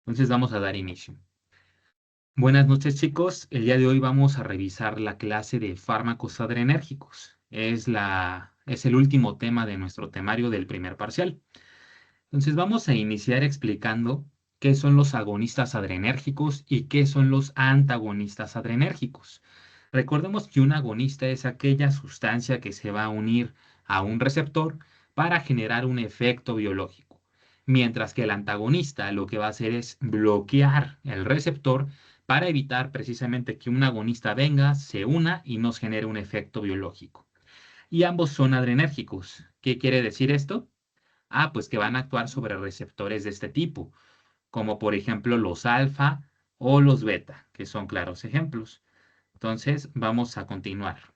Entonces vamos a dar inicio. Buenas noches, chicos. El día de hoy vamos a revisar la clase de fármacos adrenérgicos. Es el último tema de nuestro temario del primer parcial. Entonces vamos a iniciar explicando qué son los agonistas adrenérgicos y qué son los antagonistas adrenérgicos. Recordemos que un agonista es aquella sustancia que se va a unir a un receptor para generar un efecto biológico, mientras que el antagonista lo que va a hacer es bloquear el receptor para evitar precisamente que un agonista venga, se una y nos genere un efecto biológico. Y ambos son adrenérgicos. ¿Qué quiere decir esto? Pues que van a actuar sobre receptores de este tipo, como por ejemplo los alfa o los beta, que son claros ejemplos. Entonces, vamos a continuar.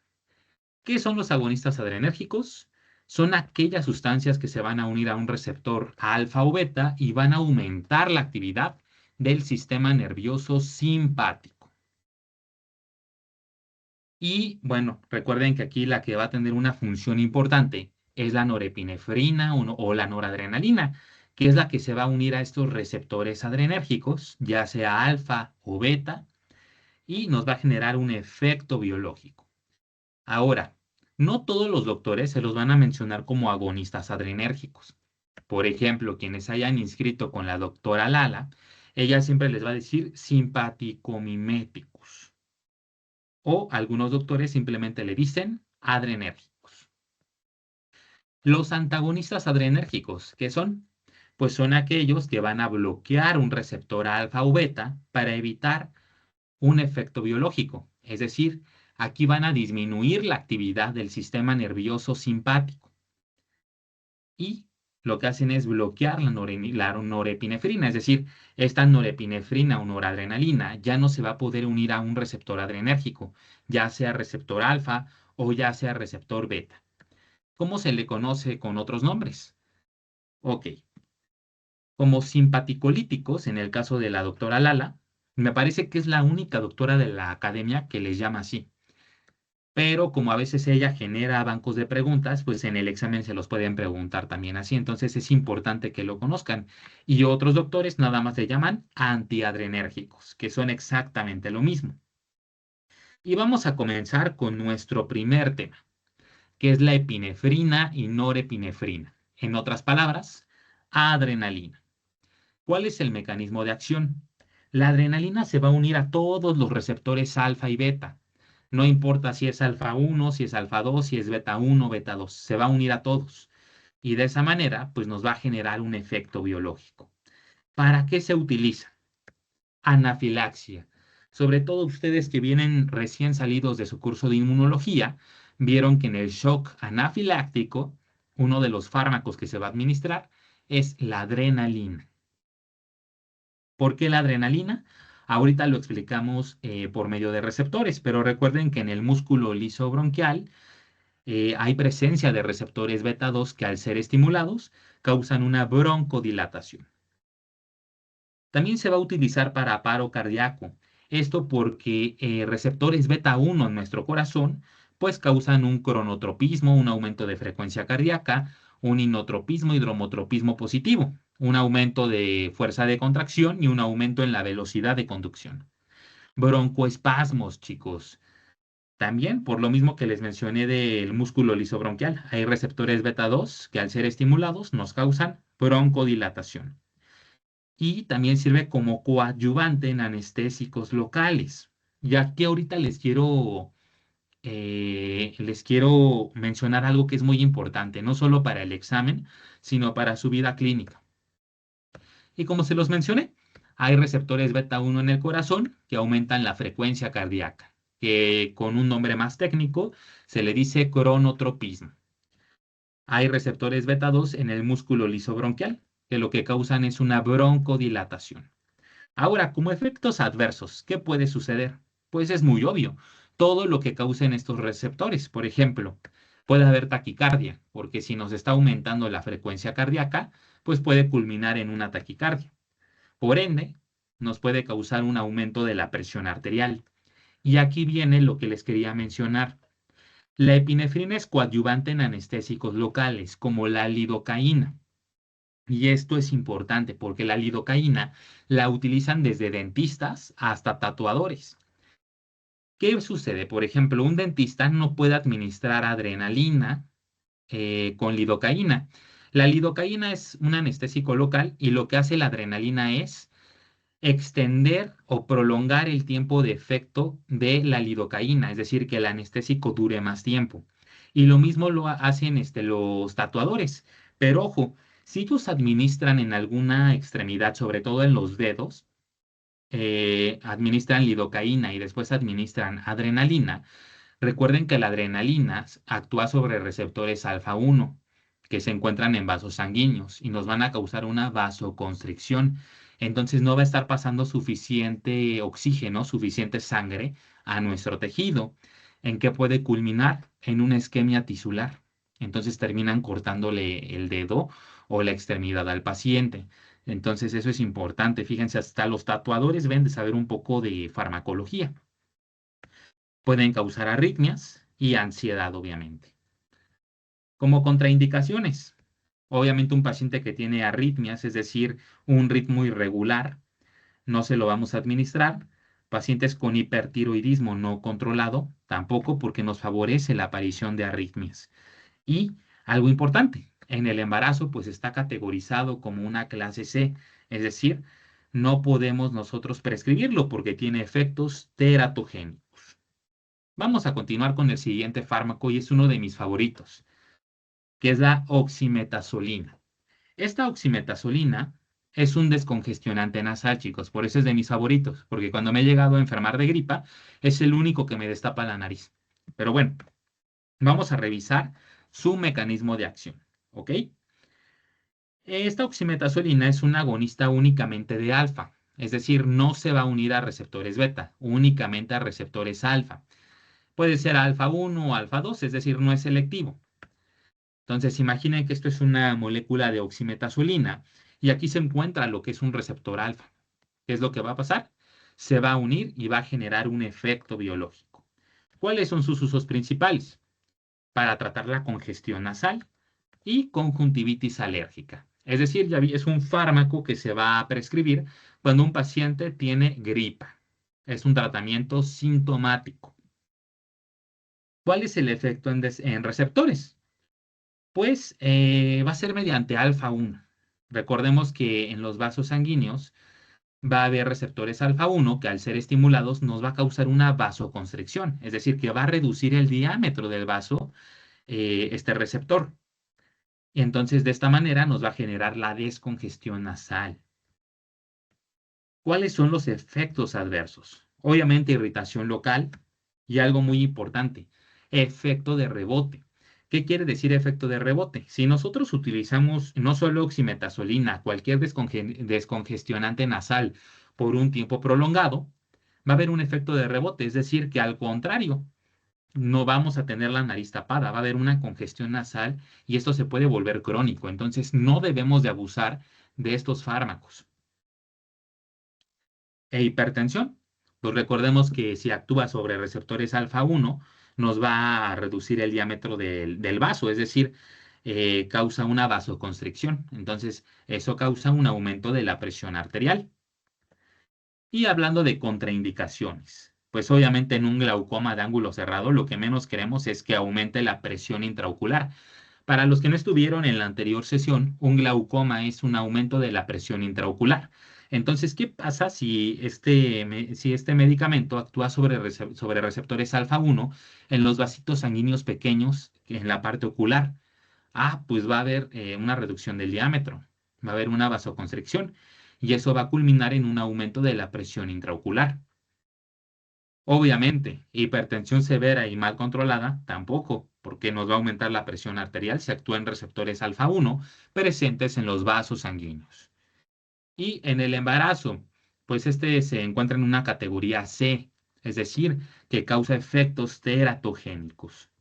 ¿Qué son los agonistas adrenérgicos? Son aquellas sustancias que se van a unir a un receptor alfa o beta y van a aumentar la actividad del sistema nervioso simpático. Y bueno, recuerden que aquí la que va a tener una función importante es la norepinefrina o la noradrenalina, que es la que se va a unir a estos receptores adrenérgicos, ya sea alfa o beta, y nos va a generar un efecto biológico. Ahora, no todos los doctores se los van a mencionar como agonistas adrenérgicos. Por ejemplo, quienes hayan inscrito con la doctora Lala, ella siempre les va a decir simpaticomiméticos. O algunos doctores simplemente le dicen adrenérgicos. Los antagonistas adrenérgicos, ¿qué son? Pues son aquellos que van a bloquear un receptor alfa o beta para evitar un efecto biológico. Es decir, aquí van a disminuir la actividad del sistema nervioso simpático. Y lo que hacen es bloquear la norepinefrina, es decir, esta norepinefrina o noradrenalina ya no se va a poder unir a un receptor adrenérgico, ya sea receptor alfa o ya sea receptor beta. ¿Cómo se le conoce con otros nombres? Ok, como simpaticolíticos, en el caso de la doctora Lala, me parece que es la única doctora de la academia que les llama así. Pero como a veces ella genera bancos de preguntas, pues en el examen se los pueden preguntar también así. Entonces es importante que lo conozcan. Y otros doctores nada más le llaman antiadrenérgicos, que son exactamente lo mismo. Y vamos a comenzar con nuestro primer tema, que es la epinefrina y norepinefrina. En otras palabras, adrenalina. ¿Cuál es el mecanismo de acción? La adrenalina se va a unir a todos los receptores alfa y beta. No importa si es alfa 1, si es alfa 2, si es beta 1, beta 2, se va a unir a todos. Y de esa manera, pues nos va a generar un efecto biológico. ¿Para qué se utiliza? Anafilaxia. Sobre todo ustedes que vienen recién salidos de su curso de inmunología, vieron que en el shock anafiláctico, uno de los fármacos que se va a administrar es la adrenalina. ¿Por qué la adrenalina? Ahorita lo explicamos por medio de receptores, pero recuerden que en el músculo liso bronquial hay presencia de receptores beta 2 que al ser estimulados causan una broncodilatación. También se va a utilizar para paro cardíaco. Esto porque receptores beta 1 en nuestro corazón pues causan un cronotropismo, un aumento de frecuencia cardíaca, un inotropismo y dromotropismo positivo, un aumento de fuerza de contracción y un aumento en la velocidad de conducción. Broncoespasmos, chicos. También, por lo mismo que les mencioné del músculo lisobronquial, hay receptores beta 2 que al ser estimulados nos causan broncodilatación. Y también sirve como coadyuvante en anestésicos locales. Y aquí ahorita les quiero mencionar algo que es muy importante, no solo para el examen, sino para su vida clínica. Y como se los mencioné, hay receptores beta 1 en el corazón que aumentan la frecuencia cardíaca, que con un nombre más técnico se le dice cronotropismo. Hay receptores beta 2 en el músculo lisobronquial, que lo que causan es una broncodilatación. Ahora, como efectos adversos, ¿qué puede suceder? Pues es muy obvio. Todo lo que causen estos receptores, por ejemplo, puede haber taquicardia, porque si nos está aumentando la frecuencia cardíaca, pues puede culminar en una taquicardia. Por ende, nos puede causar un aumento de la presión arterial. Y aquí viene lo que les quería mencionar. La epinefrina es coadyuvante en anestésicos locales, como la lidocaína. Y esto es importante porque la lidocaína la utilizan desde dentistas hasta tatuadores. ¿Qué sucede? Por ejemplo, un dentista no puede administrar adrenalina con lidocaína. La lidocaína es un anestésico local y lo que hace la adrenalina es extender o prolongar el tiempo de efecto de la lidocaína, es decir, que el anestésico dure más tiempo. Y lo mismo lo hacen los tatuadores. Pero ojo, si ellos administran en alguna extremidad, sobre todo en los dedos, administran lidocaína y después administran adrenalina. Recuerden que la adrenalina actúa sobre receptores alfa 1 que se encuentran en vasos sanguíneos y nos van a causar una vasoconstricción. Entonces no va a estar pasando suficiente oxígeno, suficiente sangre a nuestro tejido, en que puede culminar en una isquemia tisular. Entonces terminan cortándole el dedo o la extremidad al paciente. Entonces eso es importante. Fíjense, hasta los tatuadores deben de saber un poco de farmacología. Pueden causar arritmias y ansiedad, obviamente. Como contraindicaciones, obviamente un paciente que tiene arritmias, es decir, un ritmo irregular, no se lo vamos a administrar. Pacientes con hipertiroidismo no controlado, tampoco porque nos favorece la aparición de arritmias. Y algo importante, en el embarazo pues está categorizado como una clase C, es decir, no podemos nosotros prescribirlo porque tiene efectos teratogénicos. Vamos a continuar con el siguiente fármaco y es uno de mis favoritos, que es la oximetazolina. Esta oximetazolina es un descongestionante nasal, chicos, por eso es de mis favoritos, porque cuando me he llegado a enfermar de gripa, es el único que me destapa la nariz. Pero bueno, vamos a revisar su mecanismo de acción, ¿ok? Esta oximetazolina es un agonista únicamente de alfa, es decir, no se va a unir a receptores beta, únicamente a receptores alfa. Puede ser alfa 1 o alfa 2, es decir, no es selectivo. Entonces, imaginen que esto es una molécula de oximetazolina y aquí se encuentra lo que es un receptor alfa. ¿Qué es lo que va a pasar? Se va a unir y va a generar un efecto biológico. ¿Cuáles son sus usos principales? Para tratar la congestión nasal y conjuntivitis alérgica. Es decir, ya vi, es un fármaco que se va a prescribir cuando un paciente tiene gripa. Es un tratamiento sintomático. ¿Cuál es el efecto en receptores? Pues va a ser mediante alfa 1. Recordemos que en los vasos sanguíneos va a haber receptores alfa 1 que al ser estimulados nos va a causar una vasoconstricción, es decir, que va a reducir el diámetro del vaso, este receptor. Y entonces de esta manera nos va a generar la descongestión nasal. ¿Cuáles son los efectos adversos? Obviamente irritación local y algo muy importante, efecto de rebote. ¿Qué quiere decir efecto de rebote? Si nosotros utilizamos no solo oximetazolina, cualquier descongestionante nasal por un tiempo prolongado, va a haber un efecto de rebote, es decir, que al contrario, no vamos a tener la nariz tapada, va a haber una congestión nasal y esto se puede volver crónico. Entonces, no debemos de abusar de estos fármacos. E hipertensión, pues recordemos que si actúa sobre receptores alfa 1, nos va a reducir el diámetro del vaso, es decir, causa una vasoconstricción. Entonces, eso causa un aumento de la presión arterial. Y hablando de contraindicaciones, pues obviamente en un glaucoma de ángulo cerrado lo que menos queremos es que aumente la presión intraocular. Para los que no estuvieron en la anterior sesión, un glaucoma es un aumento de la presión intraocular. Entonces, ¿qué pasa si este medicamento actúa sobre receptores alfa 1 en los vasitos sanguíneos pequeños en la parte ocular? Ah, pues va a haber una reducción del diámetro, va a haber una vasoconstricción y eso va a culminar en un aumento de la presión intraocular. Obviamente, hipertensión severa y mal controlada tampoco, porque nos va a aumentar la presión arterial si actúa en receptores alfa 1 presentes en los vasos sanguíneos. Y en el embarazo, pues este se encuentra en una categoría C, es decir, que causa efectos teratogénicos.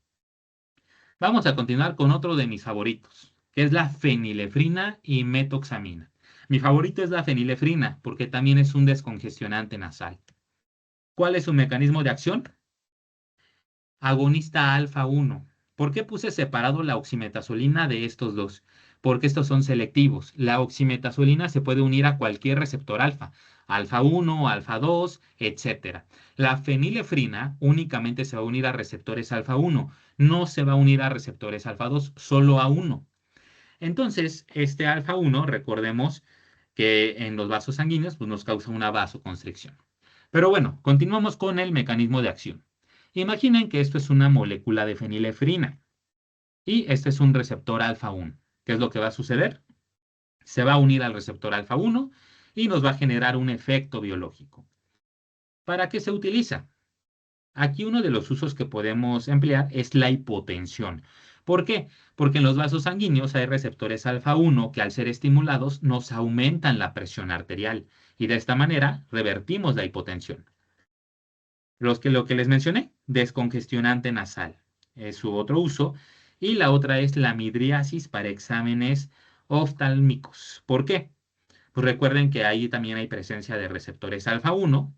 Vamos a continuar con otro de mis favoritos, que es la fenilefrina y metoxamina. Mi favorito es la fenilefrina porque también es un descongestionante nasal. ¿Cuál es su mecanismo de acción? Agonista alfa 1. ¿Por qué puse separado la oximetazolina de estos dos? porque estos son selectivos. La oximetazolina se puede unir a cualquier receptor alfa, alfa 1, alfa 2, etcétera. La fenilefrina únicamente se va a unir a receptores alfa 1, no se va a unir a receptores alfa 2, solo a uno. Entonces, este alfa 1, recordemos que en los vasos sanguíneos pues, nos causa una vasoconstricción. Pero bueno, continuamos con el mecanismo de acción. Imaginen que esto es una molécula de fenilefrina y este es un receptor alfa 1. ¿Qué es lo que va a suceder? Se va a unir al receptor alfa 1 y nos va a generar un efecto biológico. ¿Para qué se utiliza? Aquí uno de los usos que podemos emplear es la hipotensión. ¿Por qué? Porque en los vasos sanguíneos hay receptores alfa 1 que al ser estimulados nos aumentan la presión arterial y de esta manera revertimos la hipotensión. Lo que les mencioné, descongestionante nasal, es su otro uso. Y la otra es la midriasis para exámenes oftálmicos. ¿Por qué? Pues recuerden que ahí también hay presencia de receptores alfa 1.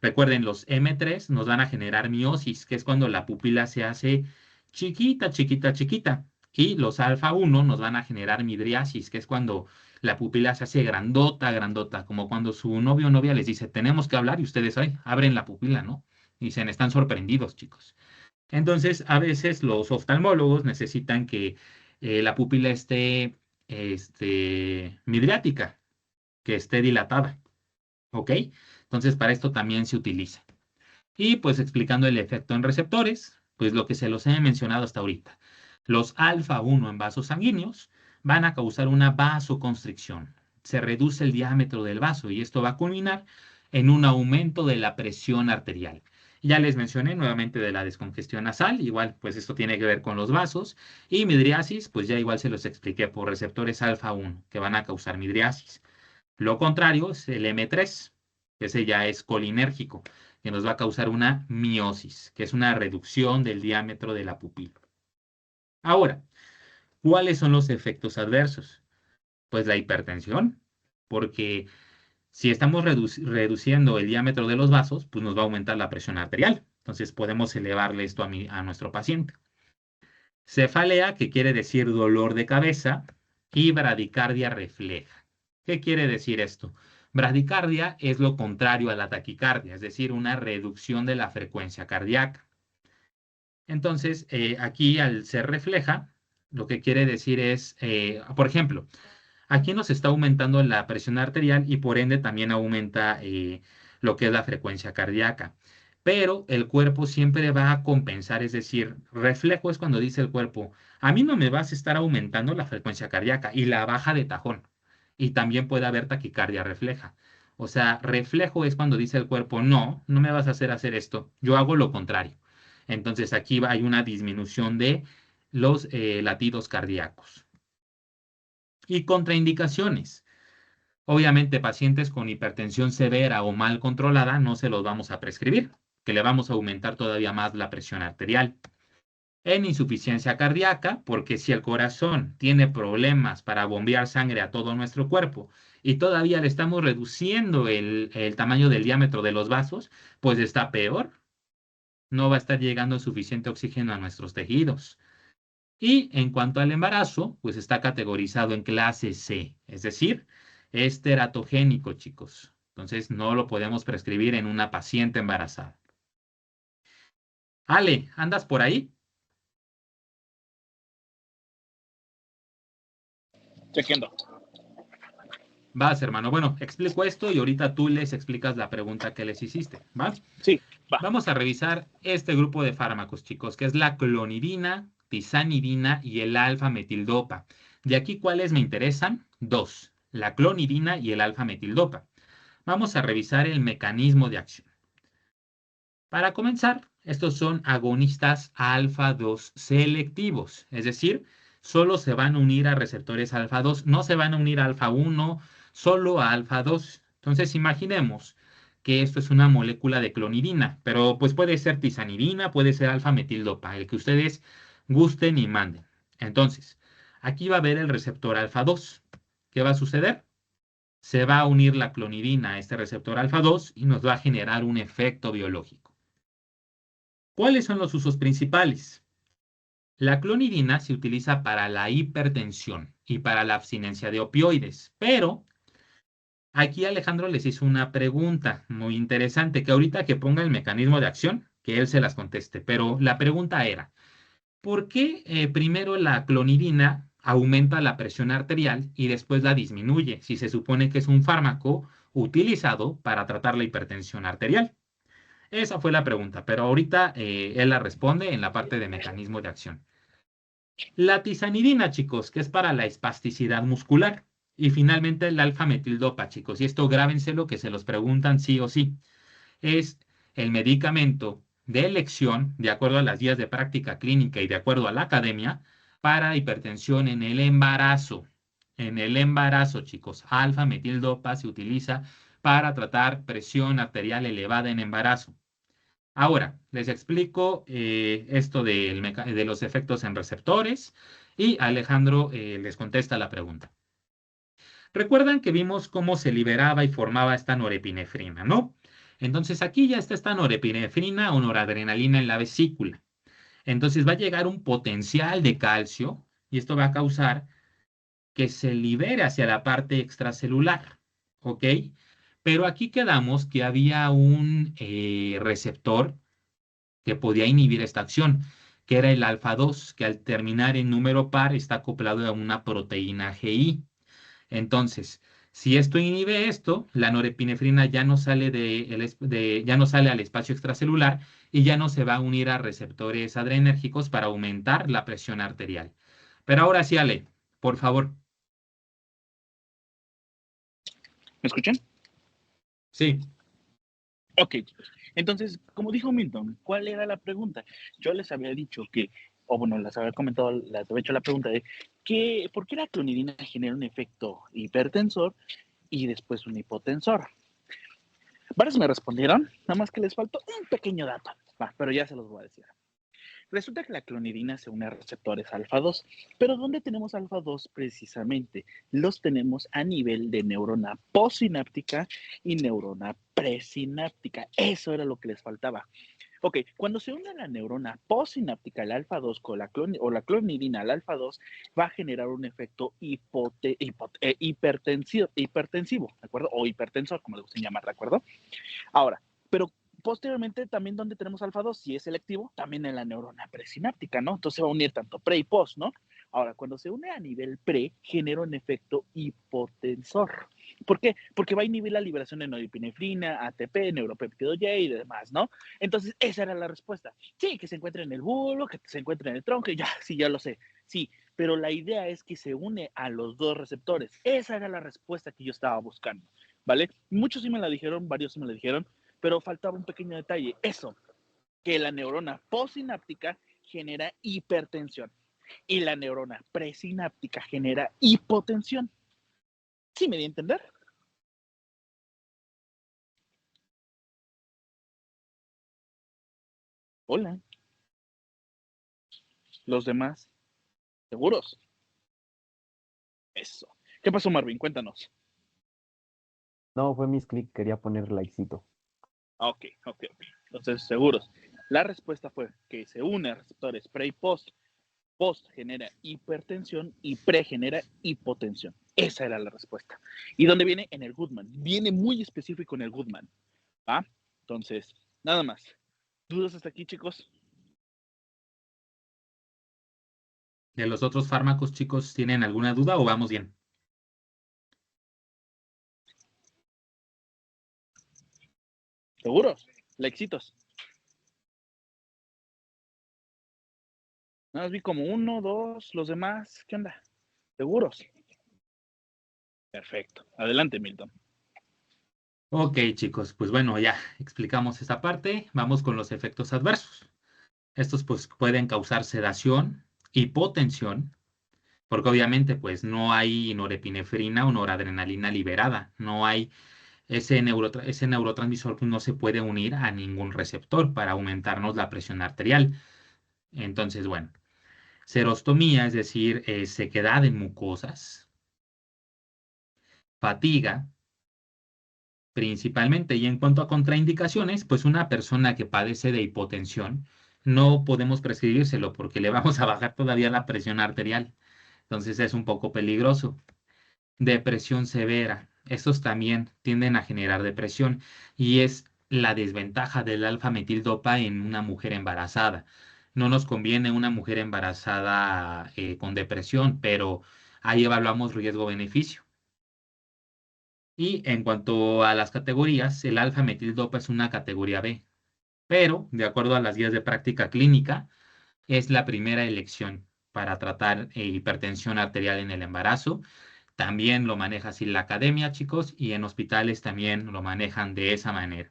Recuerden, los M3 nos van a generar miosis, que es cuando la pupila se hace chiquita, chiquita, chiquita. Y los alfa 1 nos van a generar midriasis, que es cuando la pupila se hace grandota, grandota, como cuando su novio o novia les dice, tenemos que hablar y ustedes ay, abren la pupila, ¿no? Dicen, están sorprendidos, chicos. Entonces, a veces los oftalmólogos necesitan que la pupila esté midriática, que esté dilatada. ¿Ok? Entonces, para esto también se utiliza. Y pues explicando el efecto en receptores, pues lo que se los he mencionado hasta ahorita. Los alfa 1 en vasos sanguíneos van a causar una vasoconstricción. Se reduce el diámetro del vaso y esto va a culminar en un aumento de la presión arterial. Ya les mencioné nuevamente de la descongestión nasal, igual pues esto tiene que ver con los vasos. Y midriasis, pues ya igual se los expliqué por receptores alfa 1 que van a causar midriasis. Lo contrario es el M3, que ese ya es colinérgico, que nos va a causar una miosis, que es una reducción del diámetro de la pupila. Ahora, ¿cuáles son los efectos adversos? Pues la hipertensión, porque si estamos reduciendo el diámetro de los vasos, pues nos va a aumentar la presión arterial. Entonces podemos elevarle esto a nuestro paciente. Cefalea, que quiere decir dolor de cabeza, y bradicardia refleja. ¿Qué quiere decir esto? Bradicardia es lo contrario a la taquicardia, es decir, una reducción de la frecuencia cardíaca. Entonces, aquí al ser refleja, lo que quiere decir es, por ejemplo, aquí nos está aumentando la presión arterial y por ende también aumenta lo que es la frecuencia cardíaca. Pero el cuerpo siempre va a compensar, es decir, reflejo es cuando dice el cuerpo, a mí no me vas a estar aumentando la frecuencia cardíaca y la baja de tajón. Y también puede haber taquicardia refleja. O sea, reflejo es cuando dice el cuerpo, no, no me vas a hacer esto, yo hago lo contrario. Entonces aquí hay una disminución de los latidos cardíacos. Y contraindicaciones. Obviamente, pacientes con hipertensión severa o mal controlada no se los vamos a prescribir, que le vamos a aumentar todavía más la presión arterial. En insuficiencia cardíaca, porque si el corazón tiene problemas para bombear sangre a todo nuestro cuerpo y todavía le estamos reduciendo el tamaño del diámetro de los vasos, pues está peor. No va a estar llegando suficiente oxígeno a nuestros tejidos. Y en cuanto al embarazo, pues está categorizado en clase C, es decir, es teratogénico, chicos. Entonces no lo podemos prescribir en una paciente embarazada. Ale, ¿andas por ahí? Chequeando. Vas, hermano. Bueno, explico esto y ahorita tú les explicas la pregunta que les hiciste, ¿va? Sí, va. Vamos a revisar este grupo de fármacos, chicos, que es la clonidina, tizanidina y el alfa-metildopa. De aquí, ¿cuáles me interesan? Dos, la clonidina y el alfa-metildopa. Vamos a revisar el mecanismo de acción. Para comenzar, estos son agonistas alfa-2 selectivos, es decir, solo se van a unir a receptores alfa-2, no se van a unir a alfa-1, solo a alfa-2. Entonces, imaginemos que esto es una molécula de clonidina, pero pues puede ser tizanidina, puede ser alfa-metildopa, el que ustedes gusten y manden. Entonces, aquí va a haber el receptor alfa-2. ¿Qué va a suceder? Se va a unir la clonidina a este receptor alfa-2 y nos va a generar un efecto biológico. ¿Cuáles son los usos principales? La clonidina se utiliza para la hipertensión y para la abstinencia de opioides, pero aquí Alejandro les hizo una pregunta muy interesante, que ahorita que ponga el mecanismo de acción, que él se las conteste, pero la pregunta era, ¿por qué primero la clonidina aumenta la presión arterial y después la disminuye, si se supone que es un fármaco utilizado para tratar la hipertensión arterial? Esa fue la pregunta, pero ahorita él la responde en la parte de mecanismo de acción. La tizanidina, chicos, que es para la espasticidad muscular. Y finalmente el alfa-metildopa, chicos. Y esto grábenselo que se los preguntan sí o sí. Es el medicamento de elección, de acuerdo a las guías de práctica clínica y de acuerdo a la academia, para hipertensión en el embarazo. En el embarazo, chicos, alfa-metildopa se utiliza para tratar presión arterial elevada en embarazo. Ahora, les explico esto de los efectos en receptores y Alejandro les contesta la pregunta. Recuerdan que vimos cómo se liberaba y formaba esta norepinefrina, ¿no? Entonces aquí ya está esta norepinefrina o noradrenalina en la vesícula. Entonces va a llegar un potencial de calcio y esto va a causar que se libere hacia la parte extracelular, ¿ok? Pero aquí quedamos que había un receptor que podía inhibir esta acción, que era el alfa 2, que al terminar en número par está acoplado a una proteína GI. Entonces, si esto inhibe esto, la norepinefrina ya no sale ya no sale al espacio extracelular y ya no se va a unir a receptores adrenérgicos para aumentar la presión arterial. Pero ahora sí, Ale, por favor. ¿Me escuchan? Sí, Ok, chicos. Entonces, como dijo Milton, ¿cuál era la pregunta? Yo les había dicho que, o bueno, les había comentado, les había hecho la pregunta de ¿por qué la clonidina genera un efecto hipertensor y después un hipotensor? Varios me respondieron, nada más que les faltó un pequeño dato, pero ya se los voy a decir. Resulta que la clonidina se une a receptores alfa 2, pero ¿dónde tenemos alfa 2 precisamente? Los tenemos a nivel de neurona postsináptica y neurona presináptica. Eso era lo que les faltaba. Ok, cuando se une la neurona postsináptica, el alfa 2 con la clonidina al alfa 2, va a generar un efecto hipertensivo, ¿de acuerdo? O hipertensor, como le gusta llamar, ¿de acuerdo? Ahora, pero posteriormente también donde tenemos alfa 2, si es selectivo, también en la neurona presináptica, ¿no? Entonces se va a unir tanto pre y post, ¿no? Ahora, cuando se une a nivel pre, genera un efecto hipotensor. ¿Por qué? Porque va a inhibir la liberación de norepinefrina, ATP, neuropéptido Y y demás, ¿no? Entonces, esa era la respuesta. Sí, que se encuentre en el bulbo, que se encuentre en el tronco, ya, sí, ya lo sé. Sí, pero la idea es que se une a los dos receptores. Esa era la respuesta que yo estaba buscando, ¿vale? Muchos sí me la dijeron, varios sí me la dijeron, pero faltaba un pequeño detalle. Eso, que la neurona postsináptica genera hipertensión y la neurona presináptica genera hipotensión. ¿Sí me di a entender? Hola. Los demás, ¿seguros? Eso. ¿Qué pasó, Marvin? Cuéntanos. No, fue mis clics, quería poner likecito. Ok. Entonces, seguros. La respuesta fue que se une a receptores pre y post. Post genera hipertensión y pre genera hipotensión. Esa era la respuesta. ¿Y dónde viene? En el Goodman. Viene muy específico en el Goodman. ¿Va? Entonces, nada más. ¿Dudas hasta aquí, chicos? ¿de los otros fármacos, chicos, tienen alguna duda o vamos bien? ¿Seguros? Lexitos. Nada más vi como uno, dos, los demás. ¿Qué onda? ¿Seguros? Perfecto. Adelante, Milton. Ok, chicos, pues bueno, ya explicamos esa parte. Vamos con los efectos adversos. Estos pues pueden causar sedación, hipotensión, porque obviamente pues no hay norepinefrina o noradrenalina liberada, no hay ese neurotransmisor que no se puede unir a ningún receptor para aumentarnos la presión arterial. Entonces, bueno, serostomía, es decir, sequedad en mucosas, fatiga, principalmente. Y en cuanto a contraindicaciones, pues una persona que padece de hipotensión no podemos prescribírselo porque le vamos a bajar todavía la presión arterial. Entonces es un poco peligroso. Depresión severa. Estos también tienden a generar depresión y es la desventaja del alfa-metildopa en una mujer embarazada. No nos conviene una mujer embarazada con depresión, pero ahí evaluamos riesgo-beneficio. Y en cuanto a las categorías, el alfa-metildopa es una categoría B, pero de acuerdo a las guías de práctica clínica, es la primera elección para tratar hipertensión arterial en el embarazo. También lo maneja así la academia, chicos, y en hospitales también lo manejan de esa manera.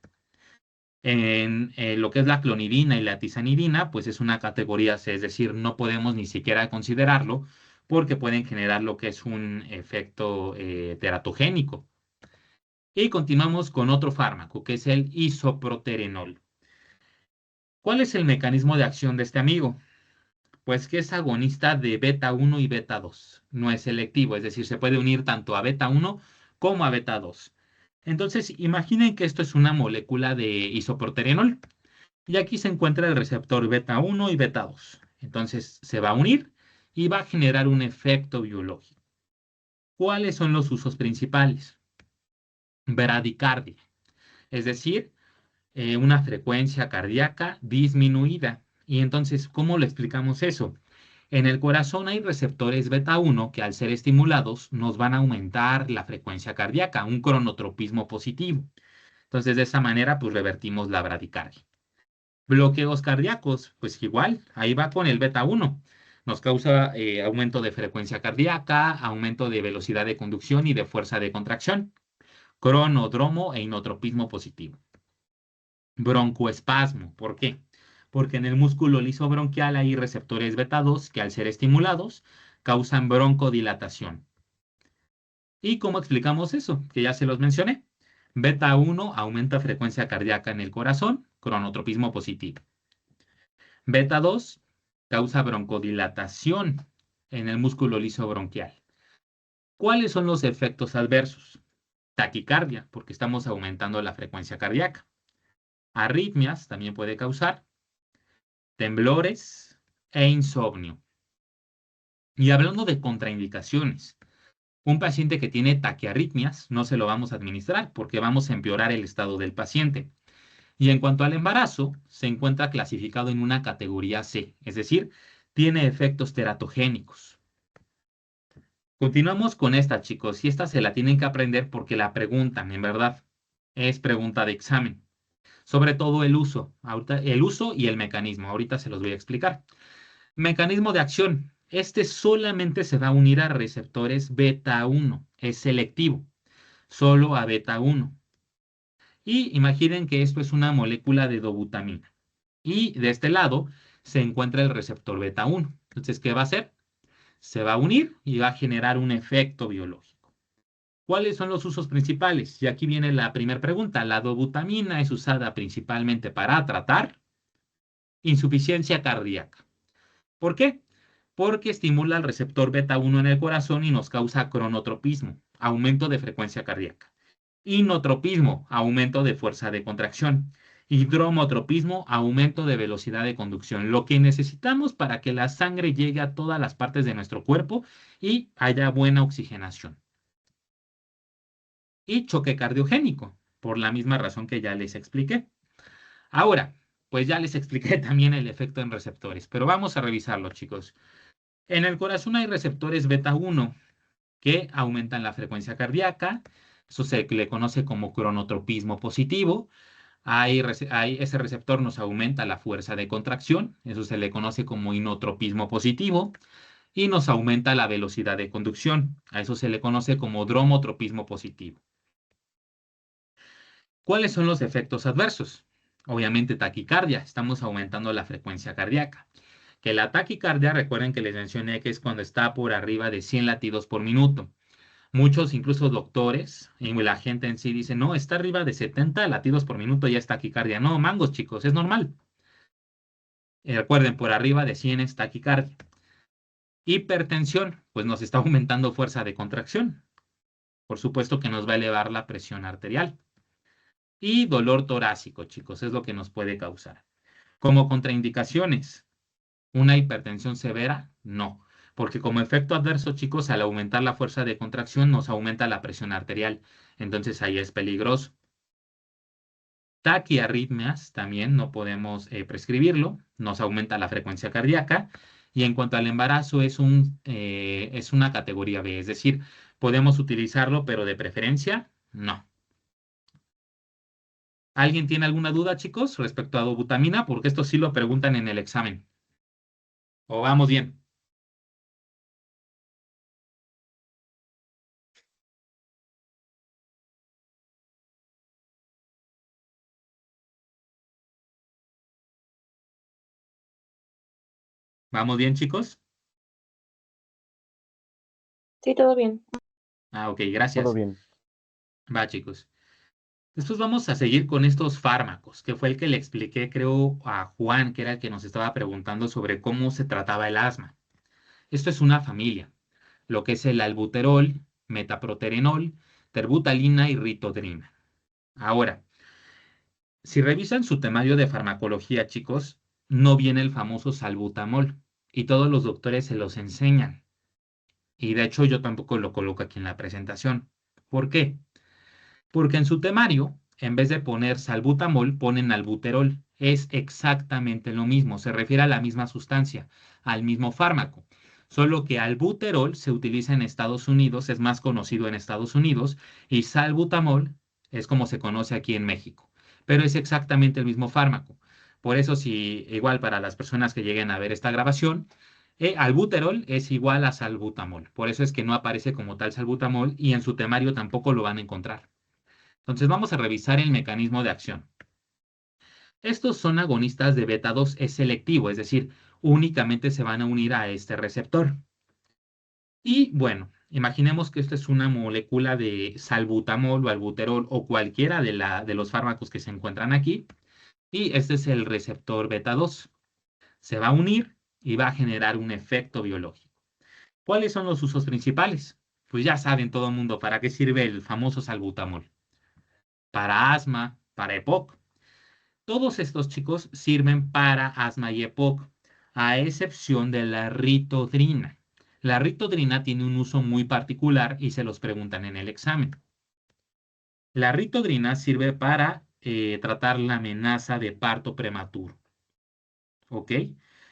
En lo que es la clonidina y la tizanidina, pues es una categoría C, es decir, no podemos ni siquiera considerarlo porque pueden generar lo que es un efecto teratogénico. Y continuamos con otro fármaco, que es el isoproterenol. ¿Cuál es el mecanismo de acción de este amigo? Pues que es agonista de beta 1 y beta 2. No es selectivo, es decir, se puede unir tanto a beta 1 como a beta 2. Entonces, imaginen que esto es una molécula de isoproterenol. Y aquí se encuentra el receptor beta 1 y beta 2. Entonces, se va a unir y va a generar un efecto biológico. ¿Cuáles son los usos principales? Bradicardia, es decir, una frecuencia cardíaca disminuida. Y entonces, ¿cómo lo explicamos eso? En el corazón hay receptores beta 1 que al ser estimulados nos van a aumentar la frecuencia cardíaca, un cronotropismo positivo. Entonces, de esa manera, pues revertimos la bradicardia. Bloqueos cardíacos, pues igual, ahí va con el beta 1. Nos causa aumento de frecuencia cardíaca, aumento de velocidad de conducción y de fuerza de contracción, cronodromo e inotropismo positivo. Broncoespasmo, ¿por qué? Porque en el músculo liso bronquial hay receptores beta 2 que al ser estimulados causan broncodilatación. ¿Y cómo explicamos eso? Que ya se los mencioné. Beta 1 aumenta frecuencia cardíaca en el corazón, cronotropismo positivo. Beta 2 causa broncodilatación en el músculo liso bronquial. ¿Cuáles son los efectos adversos? Taquicardia, porque estamos aumentando la frecuencia cardíaca. Arritmias también puede causar. Temblores e insomnio. Y hablando de contraindicaciones, un paciente que tiene taquiarritmias no se lo vamos a administrar porque vamos a empeorar el estado del paciente. Y en cuanto al embarazo, se encuentra clasificado en una categoría C, es decir, tiene efectos teratogénicos. Continuamos con esta, chicos, y esta se la tienen que aprender porque la preguntan, en verdad. Es pregunta de examen. Sobre todo el uso, el uso y el mecanismo. Ahorita se los voy a explicar. Mecanismo de acción. Este solamente se va a unir a receptores beta 1. Es selectivo. Solo a beta 1. Y imaginen que esto es una molécula de dobutamina. Y de este lado se encuentra el receptor beta 1. Entonces, ¿qué va a hacer? Se va a unir y va a generar un efecto biológico. ¿Cuáles son los usos principales? Y aquí viene la primera pregunta. La dobutamina es usada principalmente para tratar insuficiencia cardíaca. ¿Por qué? Porque estimula el receptor beta 1 en el corazón y nos causa cronotropismo, aumento de frecuencia cardíaca. Inotropismo, aumento de fuerza de contracción. Hidromotropismo, aumento de velocidad de conducción. Lo que necesitamos para que la sangre llegue a todas las partes de nuestro cuerpo y haya buena oxigenación. Y choque cardiogénico, por la misma razón que ya les expliqué. Ahora, pues ya les expliqué también el efecto en receptores, pero vamos a revisarlo, chicos. En el corazón hay receptores beta 1 que aumentan la frecuencia cardíaca. Eso se le conoce como cronotropismo positivo. Ese receptor nos aumenta la fuerza de contracción. Eso se le conoce como inotropismo positivo. Y nos aumenta la velocidad de conducción. A eso se le conoce como dromotropismo positivo. ¿Cuáles son los efectos adversos? Obviamente taquicardia. Estamos aumentando la frecuencia cardíaca. Que la taquicardia, recuerden que les mencioné que es cuando está por arriba de 100 latidos por minuto. Muchos, incluso doctores, y la gente en sí dice, no, está arriba de 70 latidos por minuto, ya es taquicardia. No, mangos, chicos, es normal. Recuerden, por arriba de 100 es taquicardia. Hipertensión, pues nos está aumentando fuerza de contracción. Por supuesto que nos va a elevar la presión arterial. Y dolor torácico, chicos, es lo que nos puede causar. Como contraindicaciones, ¿una hipertensión severa? No, porque como efecto adverso, chicos, al aumentar la fuerza de contracción nos aumenta la presión arterial, entonces ahí es peligroso. Taquiarritmias también no podemos prescribirlo, nos aumenta la frecuencia cardíaca. Y en cuanto al embarazo, es una categoría B, es decir, podemos utilizarlo, pero de preferencia, no. ¿Alguien tiene alguna duda, chicos, respecto a dobutamina? Porque esto sí lo preguntan en el examen. ¿O vamos bien? ¿Vamos bien, chicos? Sí, todo bien. Ah, ok, Todo gracias. bien. Va, chicos. Después vamos a seguir con estos fármacos, que fue el que le expliqué, creo, a Juan, que era el que nos estaba preguntando sobre cómo se trataba el asma. Esto es una familia, lo que es el albuterol, metaproterenol, terbutalina y ritodrina. Ahora, si revisan su temario de farmacología, chicos, no viene el famoso salbutamol y todos los doctores se los enseñan. Y de hecho yo tampoco lo coloco aquí en la presentación. ¿Por qué? Porque en su temario, en vez de poner salbutamol, ponen albuterol. Es exactamente lo mismo, se refiere a la misma sustancia, al mismo fármaco. Solo que albuterol se utiliza en Estados Unidos, es más conocido en Estados Unidos, y salbutamol es como se conoce aquí en México. Pero es exactamente el mismo fármaco. Por eso, si igual para las personas que lleguen a ver esta grabación, albuterol es igual a salbutamol. Por eso es que no aparece como tal salbutamol y en su temario tampoco lo van a encontrar. Entonces vamos a revisar el mecanismo de acción. Estos son agonistas de beta 2, es selectivo, es decir, únicamente se van a unir a este receptor. Y bueno, imaginemos que esta es una molécula de salbutamol o albuterol o cualquiera de los fármacos que se encuentran aquí. Y este es el receptor beta 2. Se va a unir y va a generar un efecto biológico. ¿Cuáles son los usos principales? Pues ya saben todo el mundo para qué sirve el famoso salbutamol. Para asma, para EPOC. Todos estos chicos sirven para asma y EPOC, a excepción de la ritodrina. La ritodrina tiene un uso muy particular y se los preguntan en el examen. La ritodrina sirve para tratar la amenaza de parto prematuro. ¿Ok?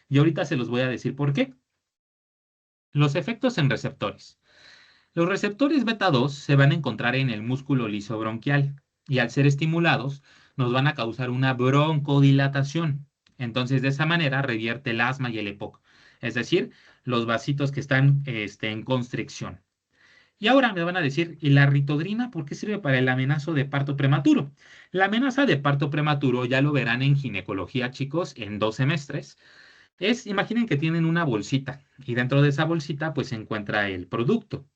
Y ahorita se los voy a decir por qué. Los efectos en receptores. Los receptores beta 2 se van a encontrar en el músculo lisobronquial y al ser estimulados nos van a causar una broncodilatación. Entonces, de esa manera revierte el asma y el EPOC, es decir, los vasitos que están en constricción. Y ahora me van a decir, ¿y la ritodrina por qué sirve para el amenazo de parto prematuro? La amenaza de parto prematuro ya lo verán en ginecología, chicos, en 2 semestres. Imaginen que tienen una bolsita y dentro de esa bolsita pues se encuentra el producto.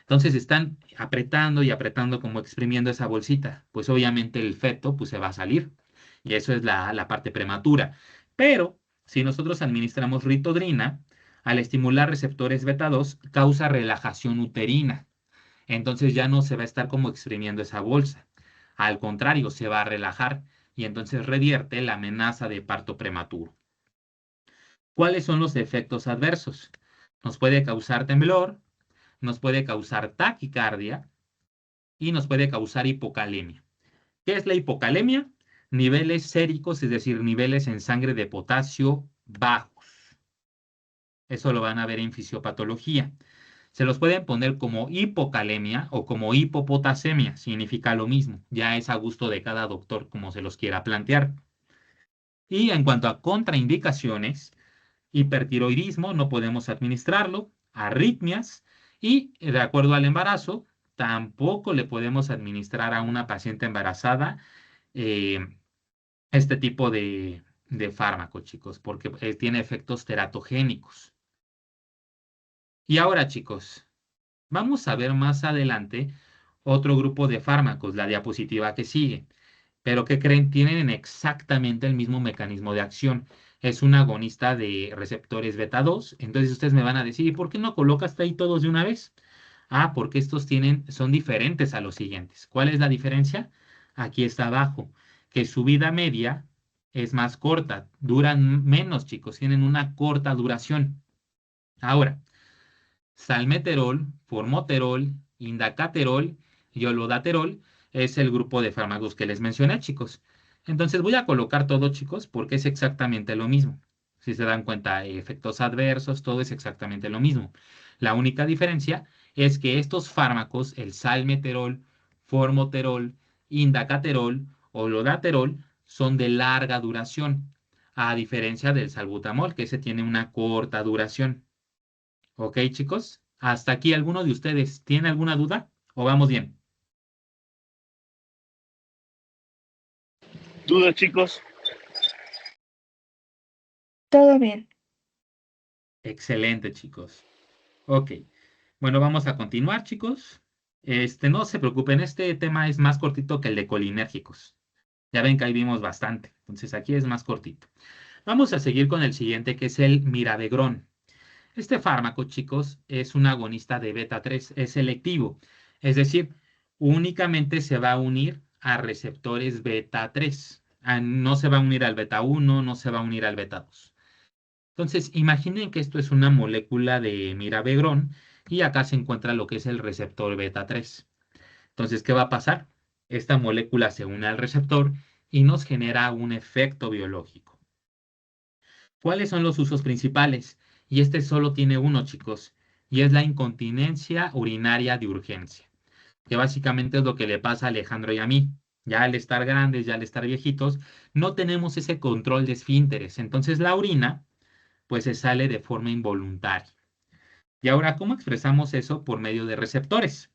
Entonces están apretando y apretando como exprimiendo esa bolsita. Pues obviamente el feto pues se va a salir. Y eso es la parte prematura. Pero si nosotros administramos ritodrina, al estimular receptores beta 2, causa relajación uterina. Entonces ya no se va a estar como exprimiendo esa bolsa. Al contrario, se va a relajar y entonces revierte la amenaza de parto prematuro. ¿Cuáles son los efectos adversos? Nos puede causar temblor, nos puede causar taquicardia y nos puede causar hipocalemia. ¿Qué es la hipocalemia? Niveles séricos, es decir, niveles en sangre de potasio bajos. Eso lo van a ver en fisiopatología. Se los pueden poner como hipocalemia o como hipopotasemia, significa lo mismo. Ya es a gusto de cada doctor como se los quiera plantear. Y en cuanto a contraindicaciones, hipertiroidismo no podemos administrarlo, arritmias y de acuerdo al embarazo, tampoco le podemos administrar a una paciente embarazada eh, este tipo de fármaco, chicos, porque tiene efectos teratogénicos. Y ahora, chicos, vamos a ver más adelante otro grupo de fármacos, la diapositiva que sigue. Pero ¿qué creen? Tienen exactamente el mismo mecanismo de acción. Es un agonista de receptores beta 2. Entonces ustedes me van a decir, ¿y por qué no colocas ahí todos de una vez? Ah, porque estos son diferentes a los siguientes. ¿Cuál es la diferencia? Aquí está abajo, que su vida media es más corta, duran menos, chicos, tienen una corta duración. Ahora, salmeterol, formoterol, indacaterol y olodaterol es el grupo de fármacos que les mencioné, chicos. Entonces voy a colocar todo, chicos, porque es exactamente lo mismo. Si se dan cuenta, efectos adversos, todo es exactamente lo mismo. La única diferencia es que estos fármacos, el salmeterol, formoterol, indacaterol, olodaterol, son de larga duración, a diferencia del salbutamol, que ese tiene una corta duración. ¿Ok, chicos? ¿Hasta aquí alguno de ustedes tiene alguna duda o vamos bien? ¿Dudas, chicos? Todo bien. Excelente, chicos. Ok. Bueno, vamos a continuar, chicos. No se preocupen, este tema es más cortito que el de colinérgicos. Ya ven que ahí vimos bastante, entonces aquí es más cortito. Vamos a seguir con el siguiente, que es el mirabegrón. Este fármaco, chicos, es un agonista de beta 3, es selectivo, es decir, únicamente se va a unir a receptores beta 3. No se va a unir al beta 1, no se va a unir al beta 2. Entonces, imaginen que esto es una molécula de mirabegrón y acá se encuentra lo que es el receptor beta 3. Entonces, ¿qué va a pasar? Esta molécula se une al receptor y nos genera un efecto biológico. ¿Cuáles son los usos principales? Y este solo tiene uno, chicos, y es la incontinencia urinaria de urgencia, que básicamente es lo que le pasa a Alejandro y a mí. Ya al estar grandes, ya al estar viejitos, no tenemos ese control de esfínteres. Entonces la orina, pues se sale de forma involuntaria. Y ahora, ¿cómo expresamos eso? Por medio de receptores.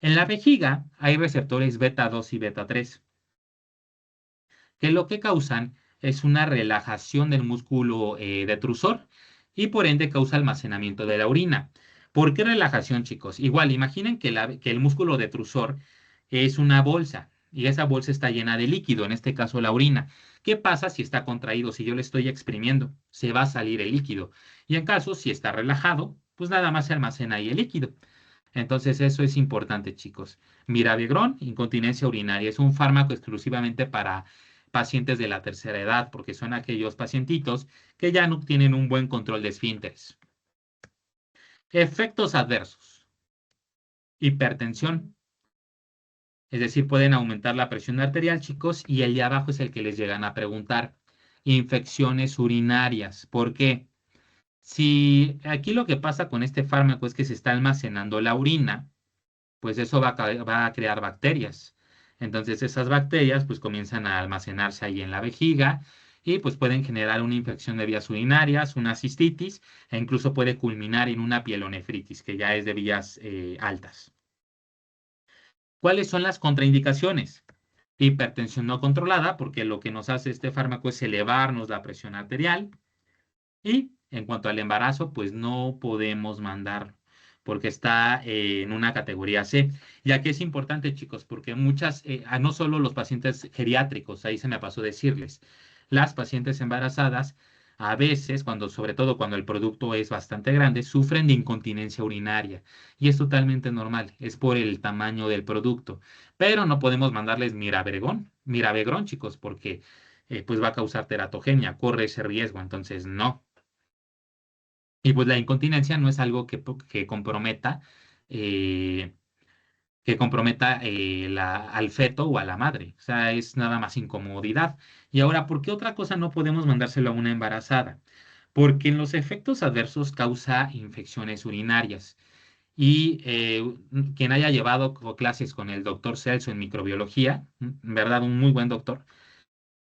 En la vejiga hay receptores beta 2 y beta 3, que lo que causan es una relajación del músculo detrusor y por ende causa almacenamiento de la orina. ¿Por qué relajación, chicos? Igual, imaginen que el músculo detrusor es una bolsa y esa bolsa está llena de líquido, en este caso la orina. ¿Qué pasa si está contraído? Si yo le estoy exprimiendo, se va a salir el líquido. Y en caso, si está relajado, pues nada más se almacena ahí el líquido. Entonces, eso es importante, chicos. Miravigrón, incontinencia urinaria, es un fármaco exclusivamente para pacientes de la tercera edad, porque son aquellos pacientitos que ya no tienen un buen control de esfínteres. Efectos adversos. Hipertensión, es decir, pueden aumentar la presión arterial, chicos, y el de abajo es el que les llegan a preguntar. Infecciones urinarias. ¿Por qué? Si aquí lo que pasa con este fármaco es que se está almacenando la orina, pues eso va a crear bacterias. Entonces esas bacterias pues comienzan a almacenarse ahí en la vejiga y pues pueden generar una infección de vías urinarias, una cistitis e incluso puede culminar en una pielonefritis, que ya es de vías altas. ¿Cuáles son las contraindicaciones? Hipertensión no controlada, porque lo que nos hace este fármaco es elevarnos la presión arterial. Y en cuanto al embarazo, pues no podemos mandar porque está en una categoría C. Y aquí es importante, chicos, porque no solo los pacientes geriátricos, ahí se me pasó decirles, las pacientes embarazadas, a veces, sobre todo cuando el producto es bastante grande, sufren de incontinencia urinaria. Y es totalmente normal, es por el tamaño del producto. Pero no podemos mandarles mirabegrón, chicos, porque pues va a causar teratogenia, corre ese riesgo, entonces no. Y pues la incontinencia no es algo que comprometa, eh, al feto o a la madre. O sea, es nada más incomodidad. Y ahora, ¿por qué otra cosa no podemos mandárselo a una embarazada? Porque en los efectos adversos causa infecciones urinarias. Y quien haya llevado clases con el doctor Celso en microbiología, en verdad, un muy buen doctor,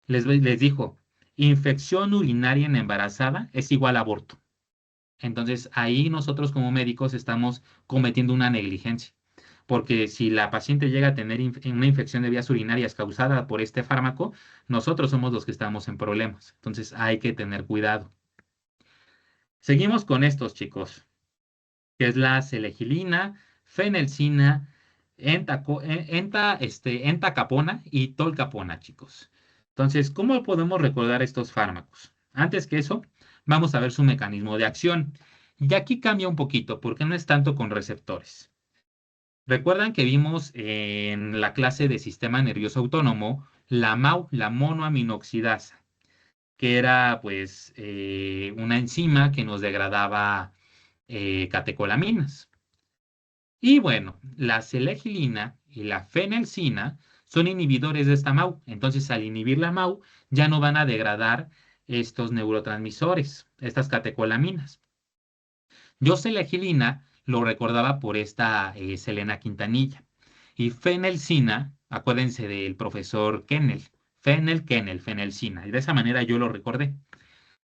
les dijo, infección urinaria en embarazada es igual a aborto. Entonces, ahí nosotros como médicos estamos cometiendo una negligencia, porque si la paciente llega a tener una infección de vías urinarias causada por este fármaco, nosotros somos los que estamos en problemas. Entonces, hay que tener cuidado. Seguimos con estos, chicos, que es la selegilina, fenelcina, entacapona y tolcapona, chicos. Entonces, ¿cómo podemos recordar estos fármacos? Antes que eso, vamos a ver su mecanismo de acción. Y aquí cambia un poquito, porque no es tanto con receptores. Recuerdan que vimos en la clase de sistema nervioso autónomo la MAO, la monoaminoxidasa, que era pues una enzima que nos degradaba catecolaminas. Y bueno, la selegilina y la fenelcina son inhibidores de esta MAO. Entonces, al inhibir la MAO, ya no van a degradar estos neurotransmisores, estas catecolaminas. Yo selegilina lo recordaba por esta Selena Quintanilla. Y fenelcina, acuérdense del profesor Kennel, fenelcina. Y de esa manera yo lo recordé.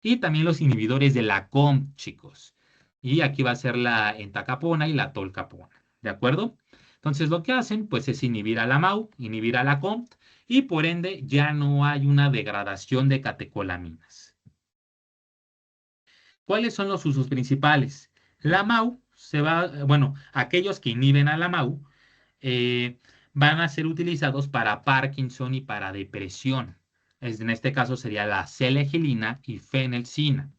Y también los inhibidores de la COMT, chicos. Y aquí va a ser la entacapona y la tolcapona. ¿De acuerdo? Entonces lo que hacen pues es inhibir a la MAO, inhibir a la COMT y por ende ya no hay una degradación de catecolaminas. ¿Cuáles son los usos principales? La MAO se va, bueno, aquellos que inhiben a la MAO van a ser utilizados para Parkinson y para depresión. En este caso sería la selegilina y fenelcina.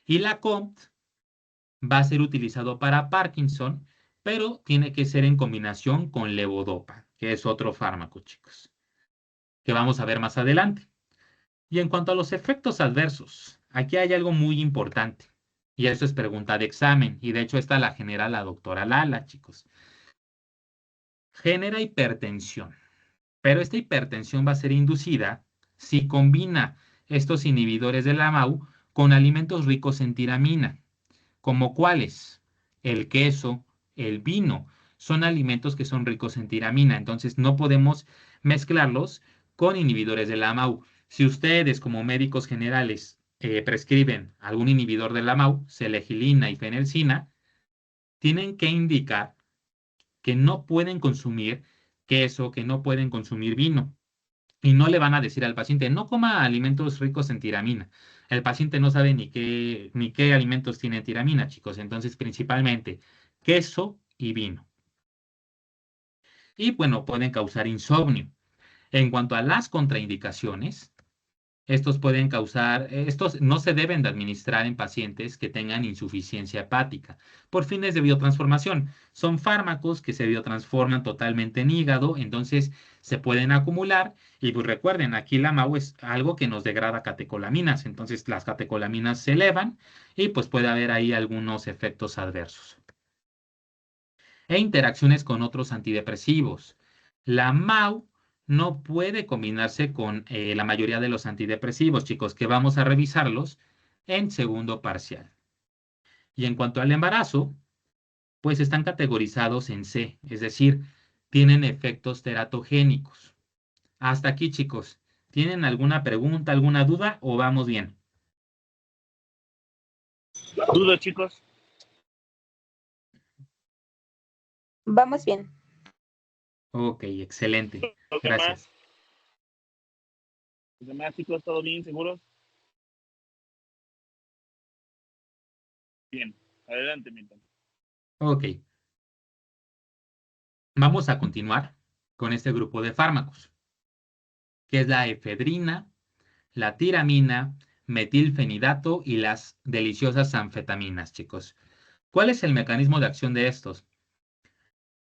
Y la COMT va a ser utilizado para Parkinson, pero tiene que ser en combinación con levodopa, que es otro fármaco, chicos, que vamos a ver más adelante. Y en cuanto a los efectos adversos, aquí hay algo muy importante. Y eso es pregunta de examen. Y de hecho esta la genera la doctora Lala, chicos. Genera hipertensión. Pero esta hipertensión va a ser inducida si combina estos inhibidores de la MAO con alimentos ricos en tiramina. ¿Como cuáles? El queso, el vino, son alimentos que son ricos en tiramina, entonces no podemos mezclarlos con inhibidores de la MAO. Si ustedes como médicos generales prescriben algún inhibidor de la MAO, selegilina y fenelcina, tienen que indicar que no pueden consumir queso, que no pueden consumir vino. Y no le van a decir al paciente, no coma alimentos ricos en tiramina. El paciente no sabe ni qué alimentos tienen tiramina, chicos. Entonces, principalmente queso y vino. Y bueno, pueden causar insomnio. En cuanto a las contraindicaciones, estos no se deben de administrar en pacientes que tengan insuficiencia hepática por fines de biotransformación. Son fármacos que se biotransforman totalmente en hígado, entonces se pueden acumular y pues recuerden, aquí la MAO es algo que nos degrada catecolaminas, entonces las catecolaminas se elevan y pues puede haber ahí algunos efectos adversos. E interacciones con otros antidepresivos. La MAO no puede combinarse con la mayoría de los antidepresivos, chicos, que vamos a revisarlos en segundo parcial. Y en cuanto al embarazo, pues están categorizados en C, es decir, tienen efectos teratogénicos. Hasta aquí, chicos. ¿Tienen alguna pregunta, alguna duda o vamos bien? Dudo, chicos. Vamos bien. Ok, excelente. Los Gracias. demás, chicos, ¿todo bien? ¿Seguros? Bien. Adelante, Milton. Ok. Vamos a continuar con este grupo de fármacos, que es la efedrina, la tiramina, metilfenidato y las deliciosas anfetaminas, chicos. ¿Cuál es el mecanismo de acción de estos?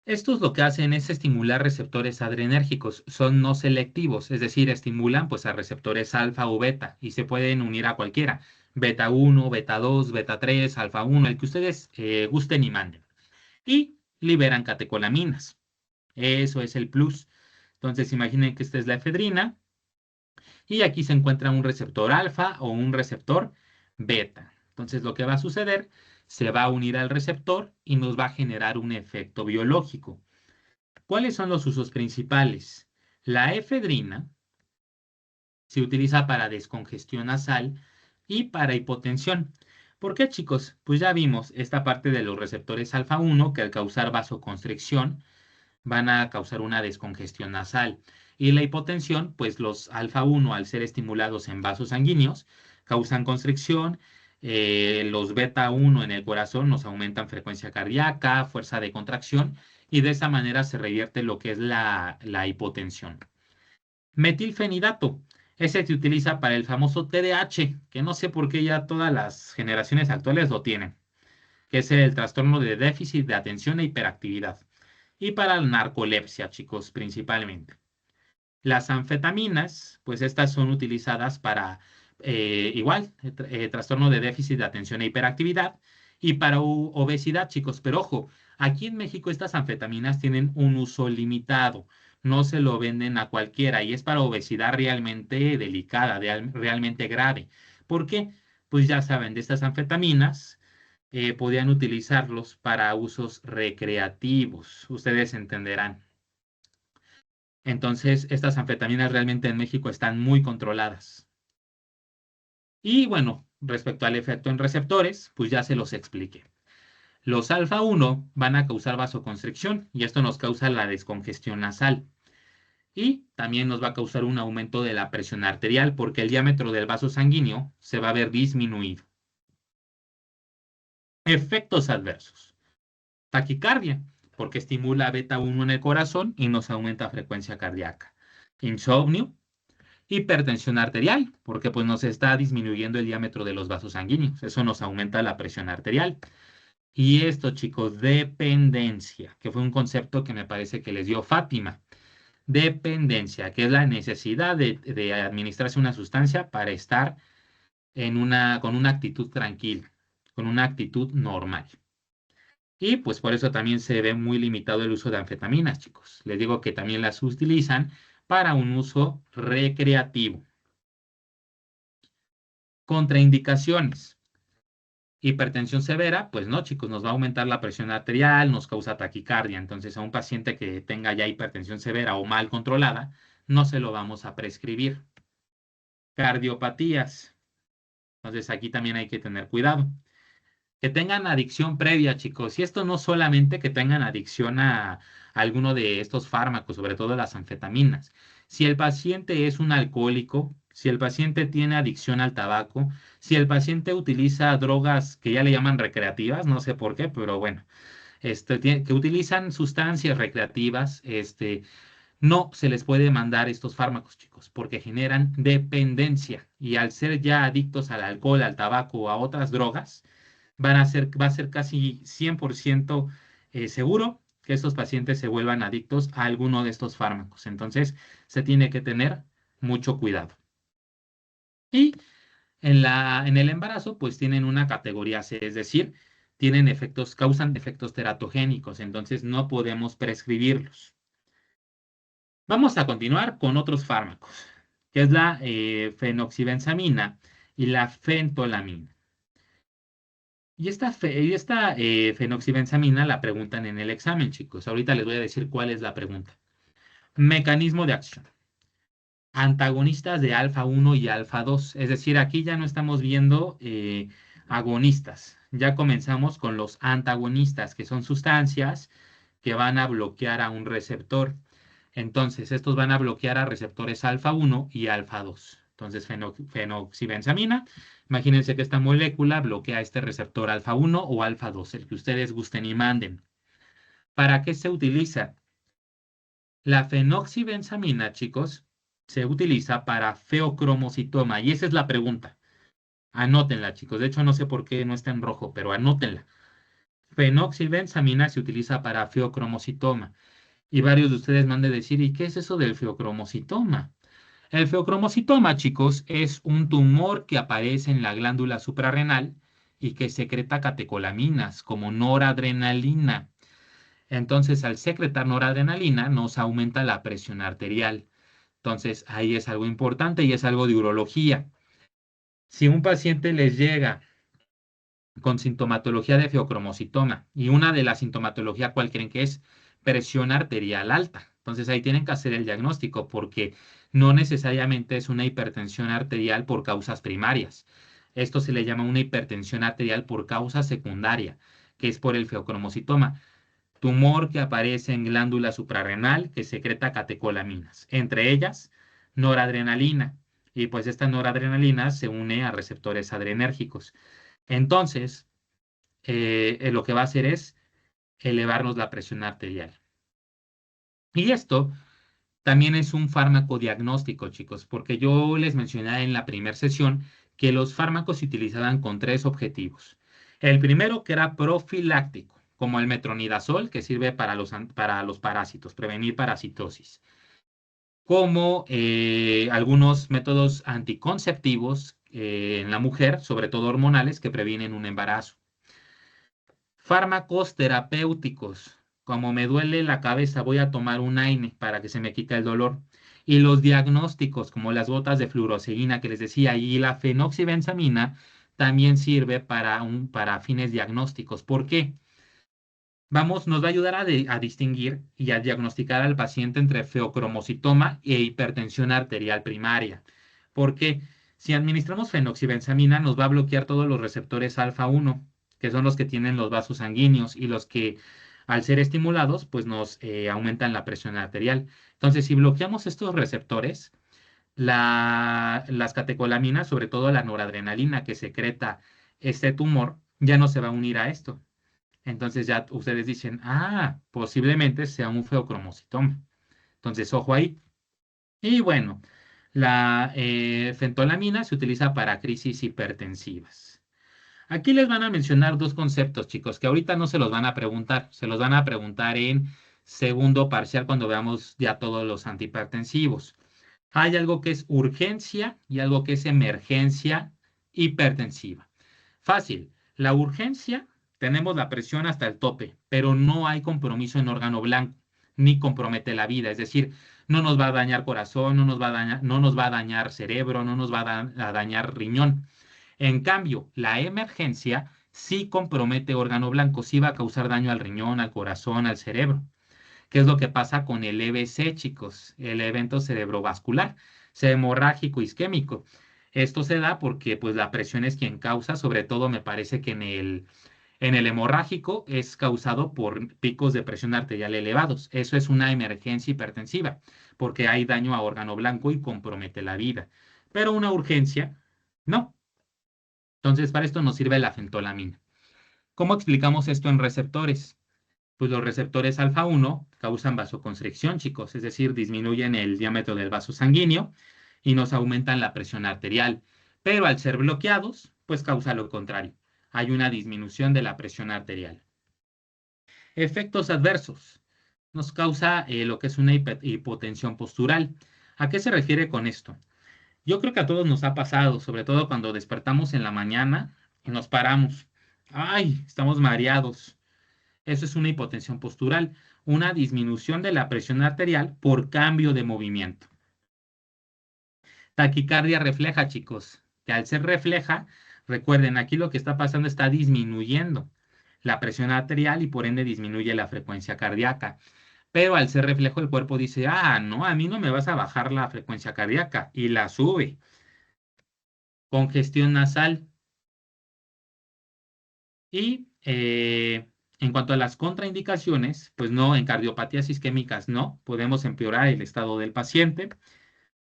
Estos lo que hacen es estimular receptores adrenérgicos, son no selectivos, es decir, estimulan pues a receptores alfa o beta y se pueden unir a cualquiera, beta 1, beta 2, beta 3, alfa 1, el que ustedes gusten y manden. Y liberan catecolaminas. Eso es el plus. Entonces imaginen que esta es la efedrina y aquí se encuentra un receptor alfa o un receptor beta. Entonces lo que va a suceder, se va a unir al receptor y nos va a generar un efecto biológico. ¿Cuáles son los usos principales? La efedrina se utiliza para descongestión nasal y para hipotensión. ¿Por qué, chicos? Pues ya vimos esta parte de los receptores alfa 1 que al causar vasoconstricción van a causar una descongestión nasal. Y la hipotensión, pues los alfa 1 al ser estimulados en vasos sanguíneos causan constricción, los beta 1 en el corazón nos aumentan frecuencia cardíaca, fuerza de contracción y de esa manera se revierte lo que es la hipotensión. Metilfenidato, ese se utiliza para el famoso TDAH, que no sé por qué ya todas las generaciones actuales lo tienen, que es el trastorno de déficit de atención e hiperactividad. Y para la narcolepsia, chicos, principalmente. Las anfetaminas, pues estas son utilizadas para trastorno de déficit de atención e hiperactividad y para obesidad, chicos. Pero ojo, aquí en México estas anfetaminas tienen un uso limitado. No se lo venden a cualquiera y es para obesidad realmente delicada, realmente grave. ¿Por qué? Pues ya saben, de estas anfetaminas podían utilizarlos para usos recreativos. Ustedes entenderán. Entonces, estas anfetaminas realmente en México están muy controladas. Y bueno, respecto al efecto en receptores, pues ya se los expliqué. Los alfa 1 van a causar vasoconstricción y esto nos causa la descongestión nasal. Y también nos va a causar un aumento de la presión arterial porque el diámetro del vaso sanguíneo se va a ver disminuido. Efectos adversos. Taquicardia, porque estimula beta 1 en el corazón y nos aumenta frecuencia cardíaca. Insomnio, hipertensión arterial, porque pues nos está disminuyendo el diámetro de los vasos sanguíneos. Eso nos aumenta la presión arterial. Y esto, chicos, dependencia, que fue un concepto que me parece que les dio Fátima. Dependencia, que es la necesidad de administrarse una sustancia para estar con una actitud tranquila, con una actitud normal. Y pues por eso también se ve muy limitado el uso de anfetaminas, chicos. Les digo que también las utilizan para un uso recreativo. Contraindicaciones. Hipertensión severa, pues no, chicos, nos va a aumentar la presión arterial, nos causa taquicardia. Entonces, a un paciente que tenga ya hipertensión severa o mal controlada, no se lo vamos a prescribir. Cardiopatías. Entonces, aquí también hay que tener cuidado. Que tengan adicción previa, chicos. Y esto no solamente que tengan adicción a alguno de estos fármacos, sobre todo las anfetaminas. Si el paciente es un alcohólico, si el paciente tiene adicción al tabaco, si el paciente utiliza drogas que ya le llaman recreativas, no sé por qué, pero bueno, que utilizan sustancias recreativas, no se les puede mandar estos fármacos, chicos, porque generan dependencia. Y al ser ya adictos al alcohol, al tabaco o a otras drogas, va a ser casi 100% seguro que estos pacientes se vuelvan adictos a alguno de estos fármacos. Entonces, se tiene que tener mucho cuidado. Y en el embarazo, pues tienen una categoría C, es decir, causan efectos teratogénicos, entonces no podemos prescribirlos. Vamos a continuar con otros fármacos, que es la fenoxibenzamina y la fentolamina. Y esta fenoxibenzamina la preguntan en el examen, chicos. Ahorita les voy a decir cuál es la pregunta. Mecanismo de acción. Antagonistas de alfa 1 y alfa 2. Es decir, aquí ya no estamos viendo agonistas. Ya comenzamos con los antagonistas, que son sustancias que van a bloquear a un receptor. Entonces, estos van a bloquear a receptores alfa 1 y alfa 2. Entonces, fenoxibenzamina, imagínense que esta molécula bloquea este receptor alfa 1 o alfa 2, el que ustedes gusten y manden. ¿Para qué se utiliza? La fenoxibenzamina, chicos, se utiliza para feocromocitoma. Y esa es la pregunta. Anótenla, chicos. De hecho, no sé por qué no está en rojo, pero anótenla. Fenoxibenzamina se utiliza para feocromocitoma. Y varios de ustedes me han de decir, ¿y qué es eso del feocromocitoma? El feocromocitoma, chicos, es un tumor que aparece en la glándula suprarrenal y que secreta catecolaminas como noradrenalina. Entonces, al secretar noradrenalina, nos aumenta la presión arterial. Entonces, ahí es algo importante y es algo de urología. Si un paciente les llega con sintomatología de feocromocitoma y una de las sintomatologías, ¿cuál creen que es? Presión arterial alta. Entonces, ahí tienen que hacer el diagnóstico porque no necesariamente es una hipertensión arterial por causas primarias. Esto se le llama una hipertensión arterial por causa secundaria, que es por el feocromocitoma. Tumor que aparece en glándula suprarrenal que secreta catecolaminas, entre ellas noradrenalina. Y pues esta noradrenalina se une a receptores adrenérgicos. Entonces, lo que va a hacer es elevarnos la presión arterial. Y esto también es un fármaco diagnóstico, chicos, porque yo les mencioné en la primera sesión que los fármacos se utilizaban con tres objetivos. El primero, que era profiláctico, como el metronidazol, que sirve para los parásitos, prevenir parasitosis. como algunos métodos anticonceptivos en la mujer, sobre todo hormonales, que previenen un embarazo. Fármacos terapéuticos, como me duele la cabeza, voy a tomar un AINE para que se me quite el dolor. Y los diagnósticos, como las gotas de fluoroceína que les decía, y la fenoxibenzamina, también sirve para fines diagnósticos. ¿Por qué? Nos va a ayudar a distinguir y a diagnosticar al paciente entre feocromocitoma e hipertensión arterial primaria. Porque si administramos fenoxibenzamina, nos va a bloquear todos los receptores alfa 1, que son los que tienen los vasos sanguíneos y los que, al ser estimulados, pues nos aumentan la presión arterial. Entonces, si bloqueamos estos receptores, las catecolaminas, sobre todo la noradrenalina que secreta este tumor, ya no se va a unir a esto. Entonces ya ustedes dicen, posiblemente sea un feocromocitoma. Entonces, ojo ahí. Y bueno, la fentolamina se utiliza para crisis hipertensivas. Aquí les van a mencionar dos conceptos, chicos, que ahorita no se los van a preguntar. Se los van a preguntar en segundo parcial cuando veamos ya todos los antihipertensivos. Hay algo que es urgencia y algo que es emergencia hipertensiva. Fácil. La urgencia, tenemos la presión hasta el tope, pero no hay compromiso en órgano blanco, ni compromete la vida. Es decir, no nos va a dañar corazón, no nos va a dañar cerebro, no nos va a dañar riñón. En cambio, la emergencia sí compromete órgano blanco, sí va a causar daño al riñón, al corazón, al cerebro. ¿Qué es lo que pasa con el EBC, chicos? El evento cerebrovascular, hemorrágico isquémico. Esto se da porque pues, la presión es quien causa, sobre todo me parece que en el hemorrágico es causado por picos de presión arterial elevados. Eso es una emergencia hipertensiva, porque hay daño a órgano blanco y compromete la vida. Pero una urgencia, no. Entonces, para esto nos sirve la fentolamina. ¿Cómo explicamos esto en receptores? Pues los receptores alfa 1 causan vasoconstricción, chicos, es decir, disminuyen el diámetro del vaso sanguíneo y nos aumentan la presión arterial. Pero al ser bloqueados, pues causa lo contrario. Hay una disminución de la presión arterial. Efectos adversos. Nos causa lo que es una hipotensión postural. ¿A qué se refiere con esto? Yo creo que a todos nos ha pasado, sobre todo cuando despertamos en la mañana y nos paramos. ¡Ay! Estamos mareados. Eso es una hipotensión postural, una disminución de la presión arterial por cambio de movimiento. Taquicardia refleja, chicos, que al ser refleja, recuerden, aquí lo que está pasando está disminuyendo la presión arterial y por ende disminuye la frecuencia cardíaca. Pero al ser reflejo, el cuerpo dice, no, a mí no me vas a bajar la frecuencia cardíaca y la sube. Congestión nasal. Y en cuanto a las contraindicaciones, pues no, en cardiopatías isquémicas no, podemos empeorar el estado del paciente.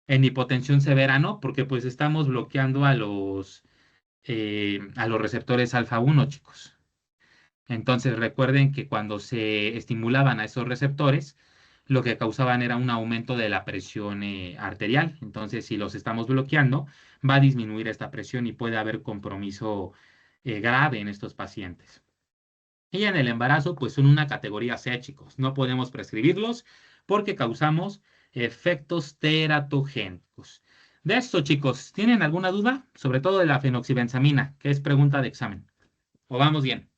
En hipotensión severa no, porque pues estamos bloqueando a los receptores alfa 1, chicos. Entonces recuerden que cuando se estimulaban a esos receptores, lo que causaban era un aumento de la presión arterial. Entonces, si los estamos bloqueando, va a disminuir esta presión y puede haber compromiso grave en estos pacientes. Y en el embarazo, pues son una categoría C, chicos. No podemos prescribirlos porque causamos efectos teratogénicos. De esto, chicos, ¿tienen alguna duda? Sobre todo de la fenoxibenzamina, que es pregunta de examen. ¿O vamos bien?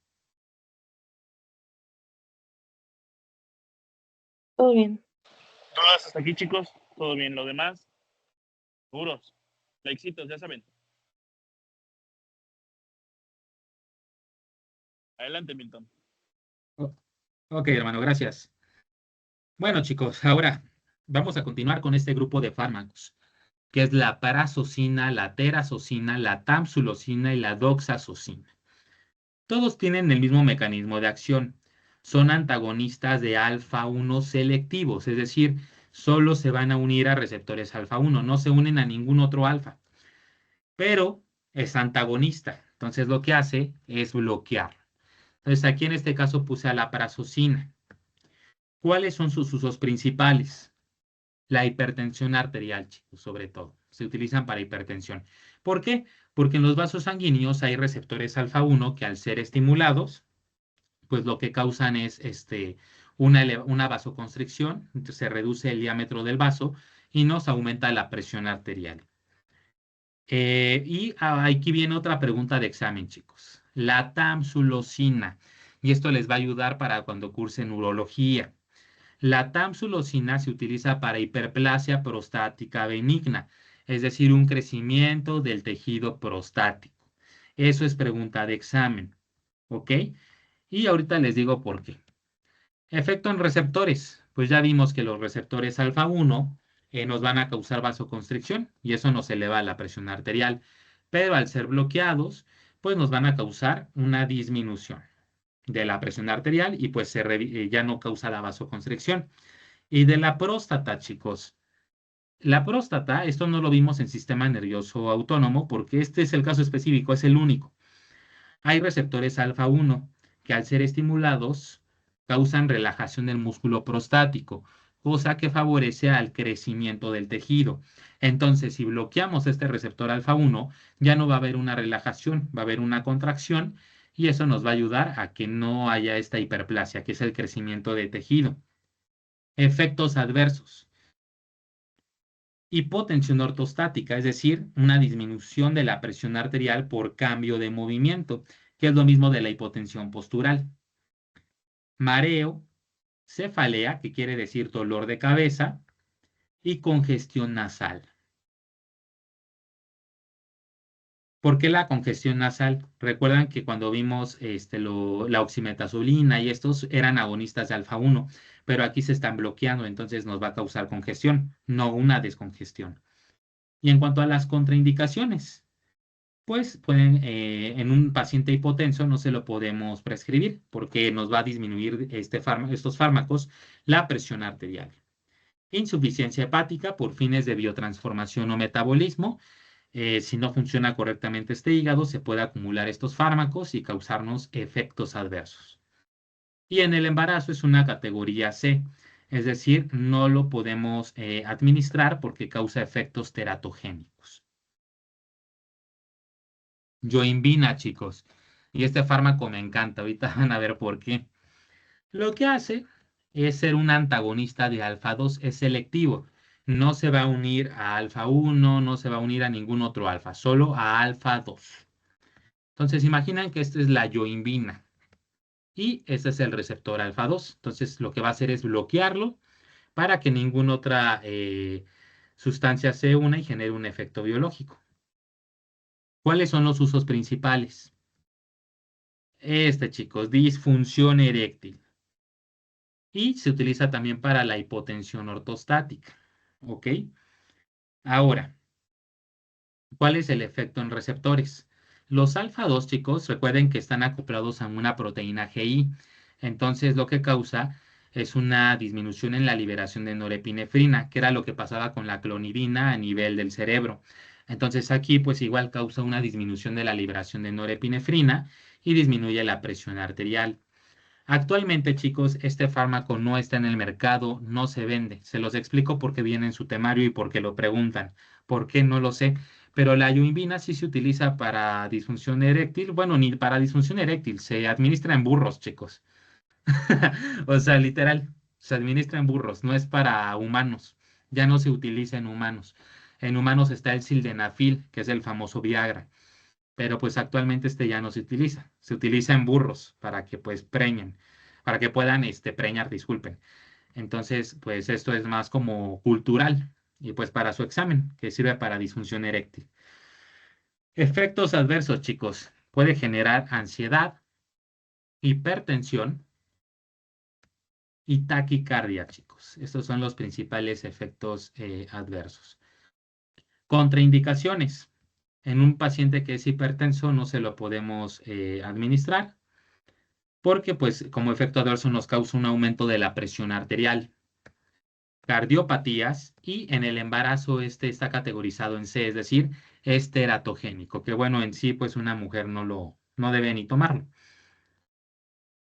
Todo bien. Todas hasta aquí, chicos. Todo bien. Lo demás, seguros. Likecitos, ya saben. Adelante, Milton. Ok, hermano, gracias. Bueno, chicos, ahora vamos a continuar con este grupo de fármacos, que es la prazosina, la terazosina, la tamsulosina y la doxazosina. Todos tienen el mismo mecanismo de acción. Son antagonistas de alfa 1 selectivos, es decir, solo se van a unir a receptores alfa 1, no se unen a ningún otro alfa. Pero es antagonista, entonces lo que hace es bloquear. Entonces aquí en este caso puse a la prazosina. ¿Cuáles son sus usos principales? La hipertensión arterial, chicos, sobre todo. Se utilizan para hipertensión. ¿Por qué? Porque en los vasos sanguíneos hay receptores alfa 1 que al ser estimulados, pues lo que causan es una vasoconstricción, entonces se reduce el diámetro del vaso y nos aumenta la presión arterial. Y aquí viene otra pregunta de examen, chicos. La tamsulosina, y esto les va a ayudar para cuando cursen urología. La tamsulosina se utiliza para hiperplasia prostática benigna, es decir, un crecimiento del tejido prostático. Eso es pregunta de examen, ¿ok? Y ahorita les digo por qué. Efecto en receptores. Pues ya vimos que los receptores alfa 1 nos van a causar vasoconstricción y eso nos eleva la presión arterial. Pero al ser bloqueados, pues nos van a causar una disminución de la presión arterial y pues ya no causa la vasoconstricción. Y de la próstata, chicos. La próstata, esto no lo vimos en sistema nervioso autónomo porque este es el caso específico, es el único. Hay receptores alfa 1 que al ser estimulados causan relajación del músculo prostático, cosa que favorece al crecimiento del tejido. Entonces, si bloqueamos este receptor alfa 1, ya no va a haber una relajación, va a haber una contracción y eso nos va a ayudar a que no haya esta hiperplasia, que es el crecimiento de tejido. Efectos adversos. Hipotensión ortostática, es decir, una disminución de la presión arterial por cambio de movimiento, que es lo mismo de la hipotensión postural. Mareo, cefalea, que quiere decir dolor de cabeza, y congestión nasal. ¿Por qué la congestión nasal? Recuerdan que cuando vimos la oximetazolina y estos eran agonistas de alfa 1, pero aquí se están bloqueando, entonces nos va a causar congestión, no una descongestión. Y en cuanto a las contraindicaciones, pues pueden, en un paciente hipotenso no se lo podemos prescribir porque nos va a disminuir estos fármacos la presión arterial. Insuficiencia hepática por fines de biotransformación o metabolismo. Si no funciona correctamente este hígado, se puede acumular estos fármacos y causarnos efectos adversos. Y en el embarazo es una categoría C, es decir, no lo podemos administrar porque causa efectos teratogénicos. Yoimbina, chicos. Y este fármaco me encanta, ahorita van a ver por qué. Lo que hace es ser un antagonista de alfa 2, es selectivo. No se va a unir a alfa 1, no se va a unir a ningún otro alfa, solo a alfa 2. Entonces, imaginan que esta es la yoimbina y este es el receptor alfa 2. Entonces, lo que va a hacer es bloquearlo para que ninguna otra sustancia se una y genere un efecto biológico. ¿Cuáles son los usos principales? Chicos, disfunción eréctil. Y se utiliza también para la hipotensión ortostática. ¿Ok? Ahora, ¿cuál es el efecto en receptores? Los alfa 2, chicos, recuerden que están acoplados a una proteína GI. Entonces, lo que causa es una disminución en la liberación de norepinefrina, que era lo que pasaba con la clonidina a nivel del cerebro. Entonces, aquí, pues igual causa una disminución de la liberación de norepinefrina y disminuye la presión arterial. Actualmente, chicos, este fármaco no está en el mercado, no se vende. Se los explico porque viene en su temario y porque lo preguntan. ¿Por qué? No lo sé. Pero la yoimbina sí se utiliza para disfunción eréctil. Bueno, ni para disfunción eréctil, se administra en burros, chicos. O sea, literal, se administra en burros, no es para humanos. Ya no se utiliza en humanos. En humanos está el sildenafil, que es el famoso Viagra. Pero pues actualmente ya no se utiliza. Se utiliza en burros para que pues preñen, para que puedan preñar, disculpen. Entonces, pues esto es más como cultural y pues para su examen, que sirve para disfunción eréctil. Efectos adversos, chicos. Puede generar ansiedad, hipertensión y taquicardia, chicos. Estos son los principales efectos adversos. Contraindicaciones. En un paciente que es hipertenso no se lo podemos administrar porque pues como efecto adverso nos causa un aumento de la presión arterial, cardiopatías y en el embarazo está categorizado en C, es decir, es teratogénico, que bueno, en sí pues una mujer no debe ni tomarlo.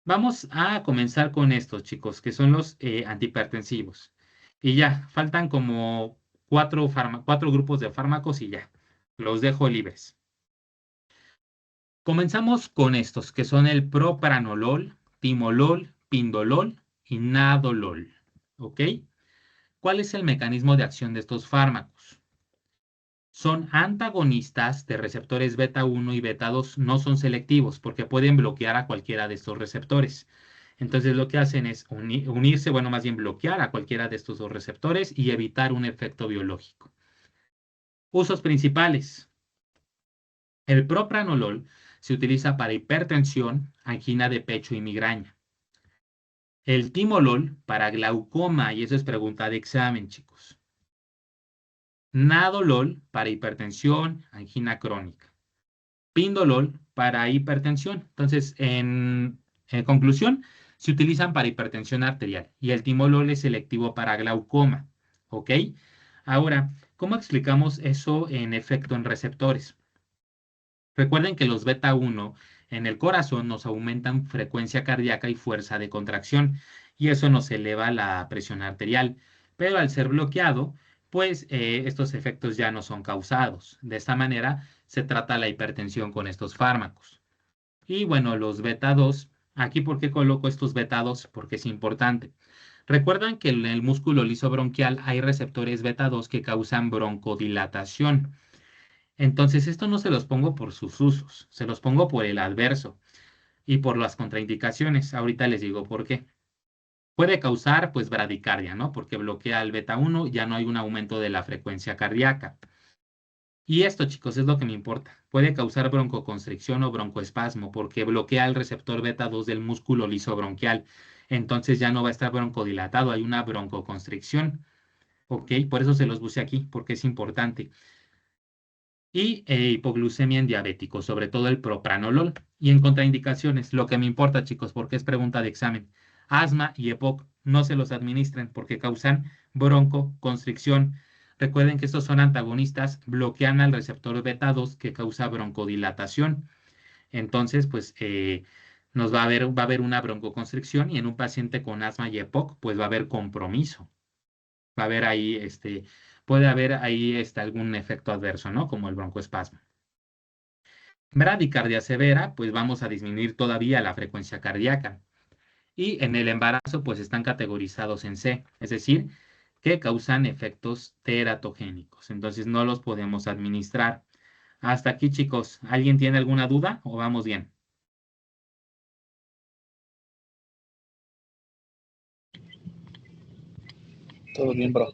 Vamos a comenzar con estos, chicos, que son los antihipertensivos. Y ya, faltan como cuatro grupos de fármacos y ya, los dejo libres. Comenzamos con estos, que son el propranolol, timolol, pindolol y nadolol. ¿Ok? ¿Cuál es el mecanismo de acción de estos fármacos? Son antagonistas de receptores beta 1 y beta 2, no son selectivos porque pueden bloquear a cualquiera de estos receptores. Entonces lo que hacen es unirse, bueno, más bien bloquear a cualquiera de estos dos receptores y evitar un efecto biológico. Usos principales. El propranolol se utiliza para hipertensión, angina de pecho y migraña. El timolol para glaucoma, y eso es pregunta de examen, chicos. Nadolol para hipertensión, angina crónica. Pindolol para hipertensión. Entonces, en conclusión, se utilizan para hipertensión arterial y el timolol es selectivo para glaucoma. ¿Ok? Ahora, ¿cómo explicamos eso en efecto en receptores? Recuerden que los beta 1 en el corazón nos aumentan frecuencia cardíaca y fuerza de contracción y eso nos eleva la presión arterial. Pero al ser bloqueado, pues estos efectos ya no son causados. De esta manera se trata la hipertensión con estos fármacos. Y bueno, los beta 2, aquí ¿por qué coloco estos beta 2? Porque es importante. Recuerdan que en el músculo liso bronquial hay receptores beta 2 que causan broncodilatación. Entonces, esto no se los pongo por sus usos, se los pongo por el adverso y por las contraindicaciones. Ahorita les digo por qué. Puede causar, pues, bradicardia, ¿no? Porque bloquea el beta 1, ya no hay un aumento de la frecuencia cardíaca. Y esto, chicos, es lo que me importa. Puede causar broncoconstricción o broncoespasmo porque bloquea el receptor beta 2 del músculo liso bronquial. Entonces ya no va a estar broncodilatado, hay una broncoconstricción. ¿Ok? Por eso se los puse aquí, porque es importante. Y hipoglucemia en diabéticos, sobre todo el propranolol. Y en contraindicaciones, lo que me importa, chicos, porque es pregunta de examen. Asma y EPOC no se los administren porque causan broncoconstricción. Recuerden que estos son antagonistas, bloquean al receptor beta 2 que causa broncodilatación. Entonces, pues va a haber una broncoconstricción y en un paciente con asma y EPOC, pues va a haber compromiso. Va a haber ahí, puede haber ahí algún efecto adverso, ¿no? Como el broncoespasmo. Bradicardia severa, pues vamos a disminuir todavía la frecuencia cardíaca. Y en el embarazo, pues están categorizados en C, es decir, que causan efectos teratogénicos. Entonces no los podemos administrar. Hasta aquí, chicos. ¿Alguien tiene alguna duda o vamos bien? Todo bien, bro.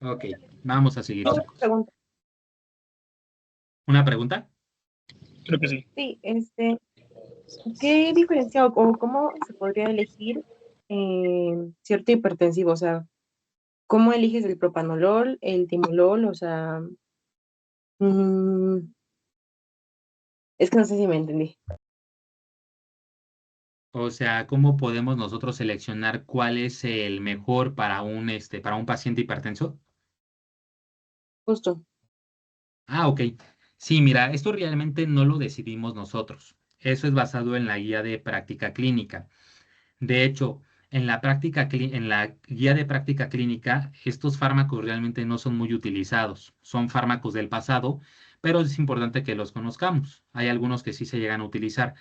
Ok, vamos a seguir, Una chicos. pregunta. ¿Una pregunta? Creo que sí. Sí, ¿qué diferencia o cómo se podría elegir cierto hipertensivo? O sea, ¿cómo eliges el propanolol, el timolol? O sea, mm, es que no sé si me entendí. O sea, ¿cómo podemos nosotros seleccionar cuál es el mejor para un paciente hipertenso? Justo. Ah, ok. Sí, mira, esto realmente no lo decidimos nosotros. Eso es basado en la guía de práctica clínica. De hecho, en la guía de práctica clínica, estos fármacos realmente no son muy utilizados. Son fármacos del pasado, pero es importante que los conozcamos. Hay algunos que sí se llegan a utilizar.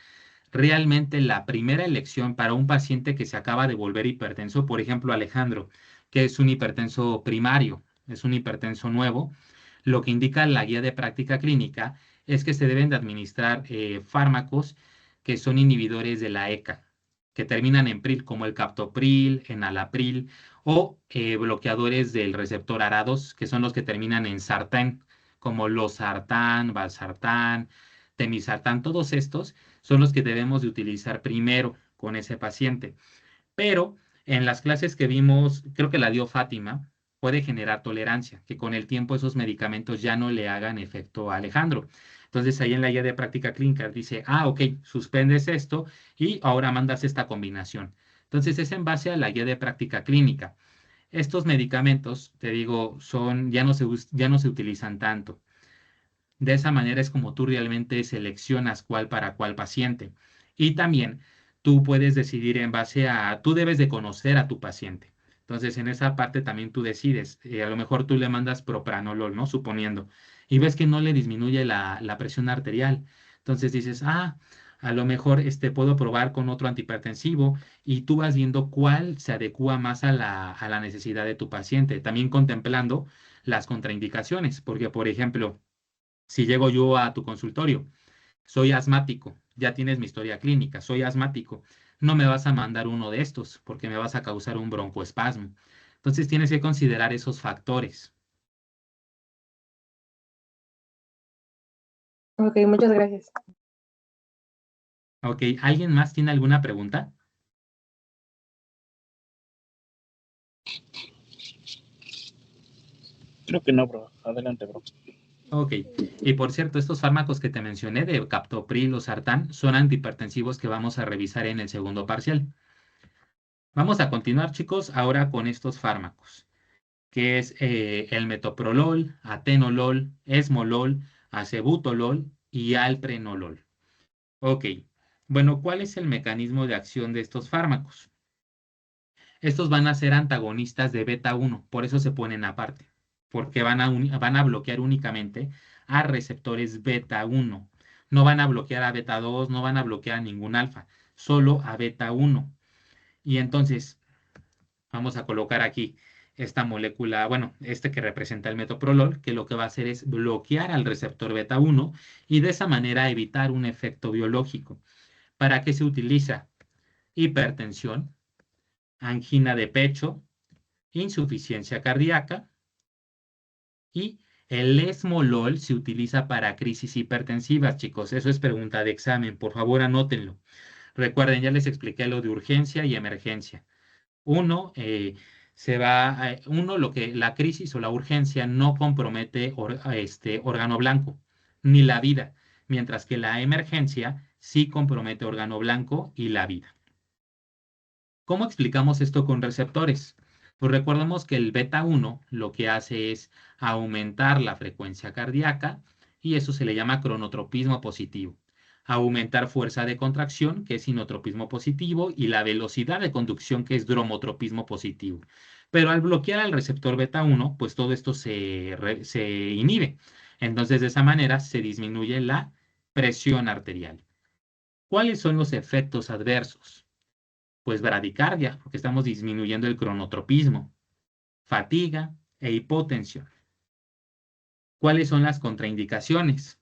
Realmente la primera elección para un paciente que se acaba de volver hipertenso, por ejemplo, Alejandro, que es un hipertenso primario, es un hipertenso nuevo, lo que indica la guía de práctica clínica es que se deben de administrar fármacos que son inhibidores de la ECA, que terminan en pril, como el captopril, enalapril, o bloqueadores del receptor ARA2, que son los que terminan en sartán, como losartán, valsartán, temisartán, todos estos son los que debemos de utilizar primero con ese paciente. Pero en las clases que vimos, creo que la dio Fátima, puede generar tolerancia, que con el tiempo esos medicamentos ya no le hagan efecto a Alejandro. Entonces ahí en la guía de práctica clínica dice, ok, suspendes esto y ahora mandas esta combinación. Entonces es en base a la guía de práctica clínica. Estos medicamentos, te digo, ya no se utilizan tanto. De esa manera es como tú realmente seleccionas cuál para cuál paciente. Y también tú puedes decidir en base tú debes de conocer a tu paciente. Entonces, en esa parte también tú decides. A lo mejor tú le mandas propranolol, ¿no? Suponiendo. Y ves que no le disminuye la presión arterial. Entonces dices, A lo mejor puedo probar con otro antihipertensivo y tú vas viendo cuál se adecua más a la necesidad de tu paciente, también contemplando las contraindicaciones, porque por ejemplo, si llego yo a tu consultorio, soy asmático, ya tienes mi historia clínica, soy asmático, no me vas a mandar uno de estos porque me vas a causar un broncoespasmo. Entonces tienes que considerar esos factores. Ok, muchas gracias. Ok, ¿alguien más tiene alguna pregunta? Creo que no, bro. Adelante, bro. Ok, y por cierto, estos fármacos que te mencioné de captopril o sartán son antihipertensivos que vamos a revisar en el segundo parcial. Vamos a continuar, chicos, ahora con estos fármacos, que es el metoprolol, atenolol, esmolol, acebutolol y alprenolol. Ok, bueno, ¿cuál es el mecanismo de acción de estos fármacos? Estos van a ser antagonistas de beta 1, por eso se ponen aparte, porque van a bloquear únicamente a receptores beta 1. No van a bloquear a beta 2, no van a bloquear a ningún alfa, solo a beta 1. Y entonces, vamos a colocar aquí esta molécula, bueno, que representa el metoprolol, que lo que va a hacer es bloquear al receptor beta 1 y de esa manera evitar un efecto biológico. ¿Para qué se utiliza? Hipertensión, angina de pecho, insuficiencia cardíaca y el esmolol se utiliza para crisis hipertensivas, chicos. Eso es pregunta de examen. Por favor, anótenlo. Recuerden, ya les expliqué lo de urgencia y emergencia. Uno, la crisis o la urgencia no compromete órgano blanco ni la vida, mientras que la emergencia sí compromete órgano blanco y la vida. ¿Cómo explicamos esto con receptores? Pues recordemos que el beta 1 lo que hace es aumentar la frecuencia cardíaca y eso se le llama cronotropismo positivo. Aumentar fuerza de contracción, que es inotropismo positivo, y la velocidad de conducción, que es dromotropismo positivo. Pero al bloquear al receptor beta 1, pues todo esto se inhibe. Entonces, de esa manera se disminuye la presión arterial. ¿Cuáles son los efectos adversos? Pues bradicardia, porque estamos disminuyendo el cronotropismo, fatiga e hipotensión. ¿Cuáles son las contraindicaciones?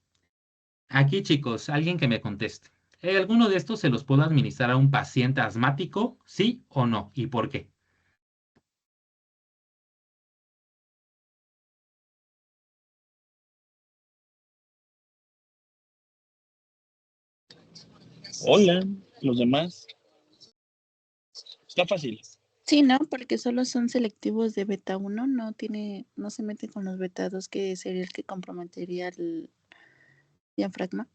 Aquí, chicos, alguien que me conteste. ¿Alguno de estos se los puedo administrar a un paciente asmático? ¿Sí o no? ¿Y por qué? Hola, los demás. Está fácil. Sí, ¿no? Porque solo son selectivos de beta 1, no se mete con los beta 2, que sería el que comprometería el diafragma.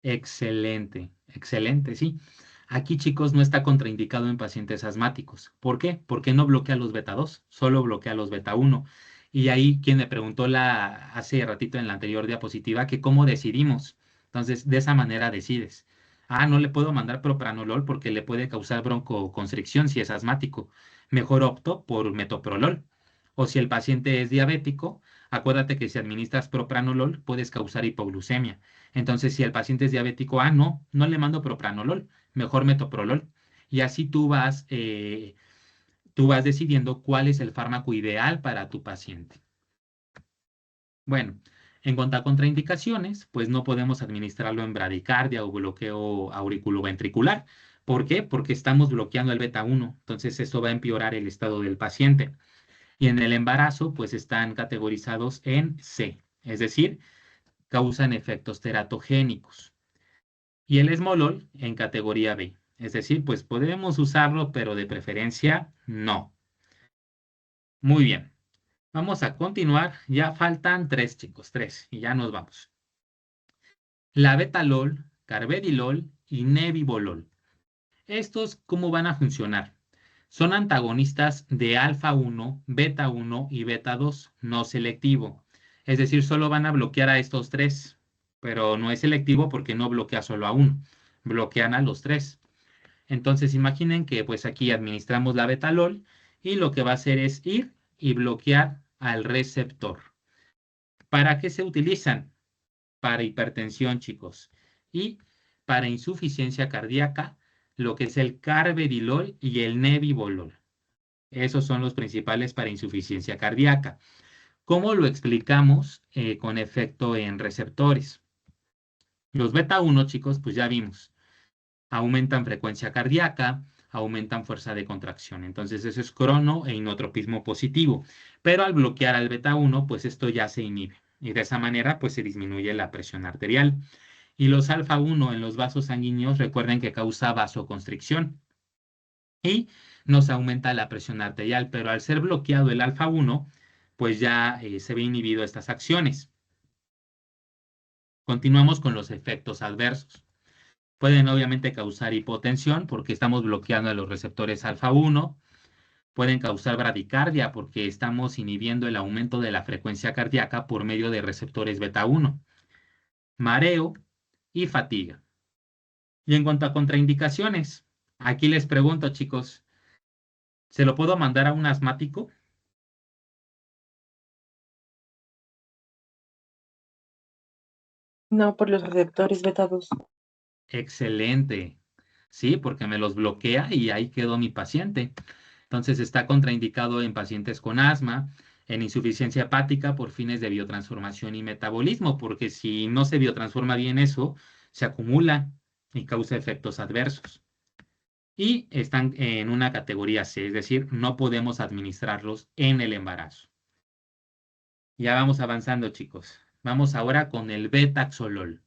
Excelente, excelente, sí. Aquí, chicos, no está contraindicado en pacientes asmáticos. ¿Por qué? Porque no bloquea los beta 2, solo bloquea los beta 1. Y ahí quien me preguntó hace ratito en la anterior diapositiva que cómo decidimos. Entonces, de esa manera decides. Ah, no le puedo mandar propranolol porque le puede causar broncoconstricción si es asmático. Mejor opto por metoprolol. O si el paciente es diabético, acuérdate que si administras propranolol puedes causar hipoglucemia. Entonces, si el paciente es diabético, no le mando propranolol, mejor metoprolol. Y así tú vas decidiendo cuál es el fármaco ideal para tu paciente. Bueno, en cuanto a contraindicaciones, pues no podemos administrarlo en bradicardia o bloqueo auriculoventricular. ¿Por qué? Porque estamos bloqueando el beta 1, entonces eso va a empeorar el estado del paciente. Y en el embarazo, pues están categorizados en C, es decir, causan efectos teratogénicos. Y el esmolol en categoría B. Es decir, pues podemos usarlo, pero de preferencia no. Muy bien. Vamos a continuar. Ya faltan 3, chicos, 3. Y ya nos vamos. Labetalol, carvedilol y nebivolol. ¿Estos cómo van a funcionar? Son antagonistas de alfa 1, beta 1 y beta 2, no selectivo. Es decir, solo van a bloquear a estos 3, pero no es selectivo porque no bloquea solo a uno, bloquean a los 3. Entonces imaginen que pues aquí administramos la betalol y lo que va a hacer es ir y bloquear al receptor. ¿Para qué se utilizan? Para hipertensión, chicos. Y para insuficiencia cardíaca, lo que es el carvedilol y el nebivolol. Esos son los principales para insuficiencia cardíaca. ¿Cómo lo explicamos con efecto en receptores? Los beta 1, chicos, pues ya vimos, aumentan frecuencia cardíaca, aumentan fuerza de contracción. Entonces eso es crono e inotropismo positivo. Pero al bloquear al beta 1, pues esto ya se inhibe. Y de esa manera, pues se disminuye la presión arterial. Y los alfa 1 en los vasos sanguíneos, recuerden que causa vasoconstricción. Y nos aumenta la presión arterial. Pero al ser bloqueado el alfa 1, pues ya se ve inhibido estas acciones. Continuamos con los efectos adversos. Pueden obviamente causar hipotensión porque estamos bloqueando a los receptores alfa 1. Pueden causar bradicardia porque estamos inhibiendo el aumento de la frecuencia cardíaca por medio de receptores beta 1. Mareo y fatiga. Y en cuanto a contraindicaciones, aquí les pregunto, chicos, ¿se lo puedo mandar a un asmático? No, por los receptores beta 2. Excelente. Sí, porque me los bloquea y ahí quedó mi paciente. Entonces está contraindicado en pacientes con asma, en insuficiencia hepática por fines de biotransformación y metabolismo, porque si no se biotransforma bien eso, se acumula y causa efectos adversos. Y están en una categoría C, es decir, no podemos administrarlos en el embarazo. Ya vamos avanzando, chicos. Vamos ahora con el betaxolol.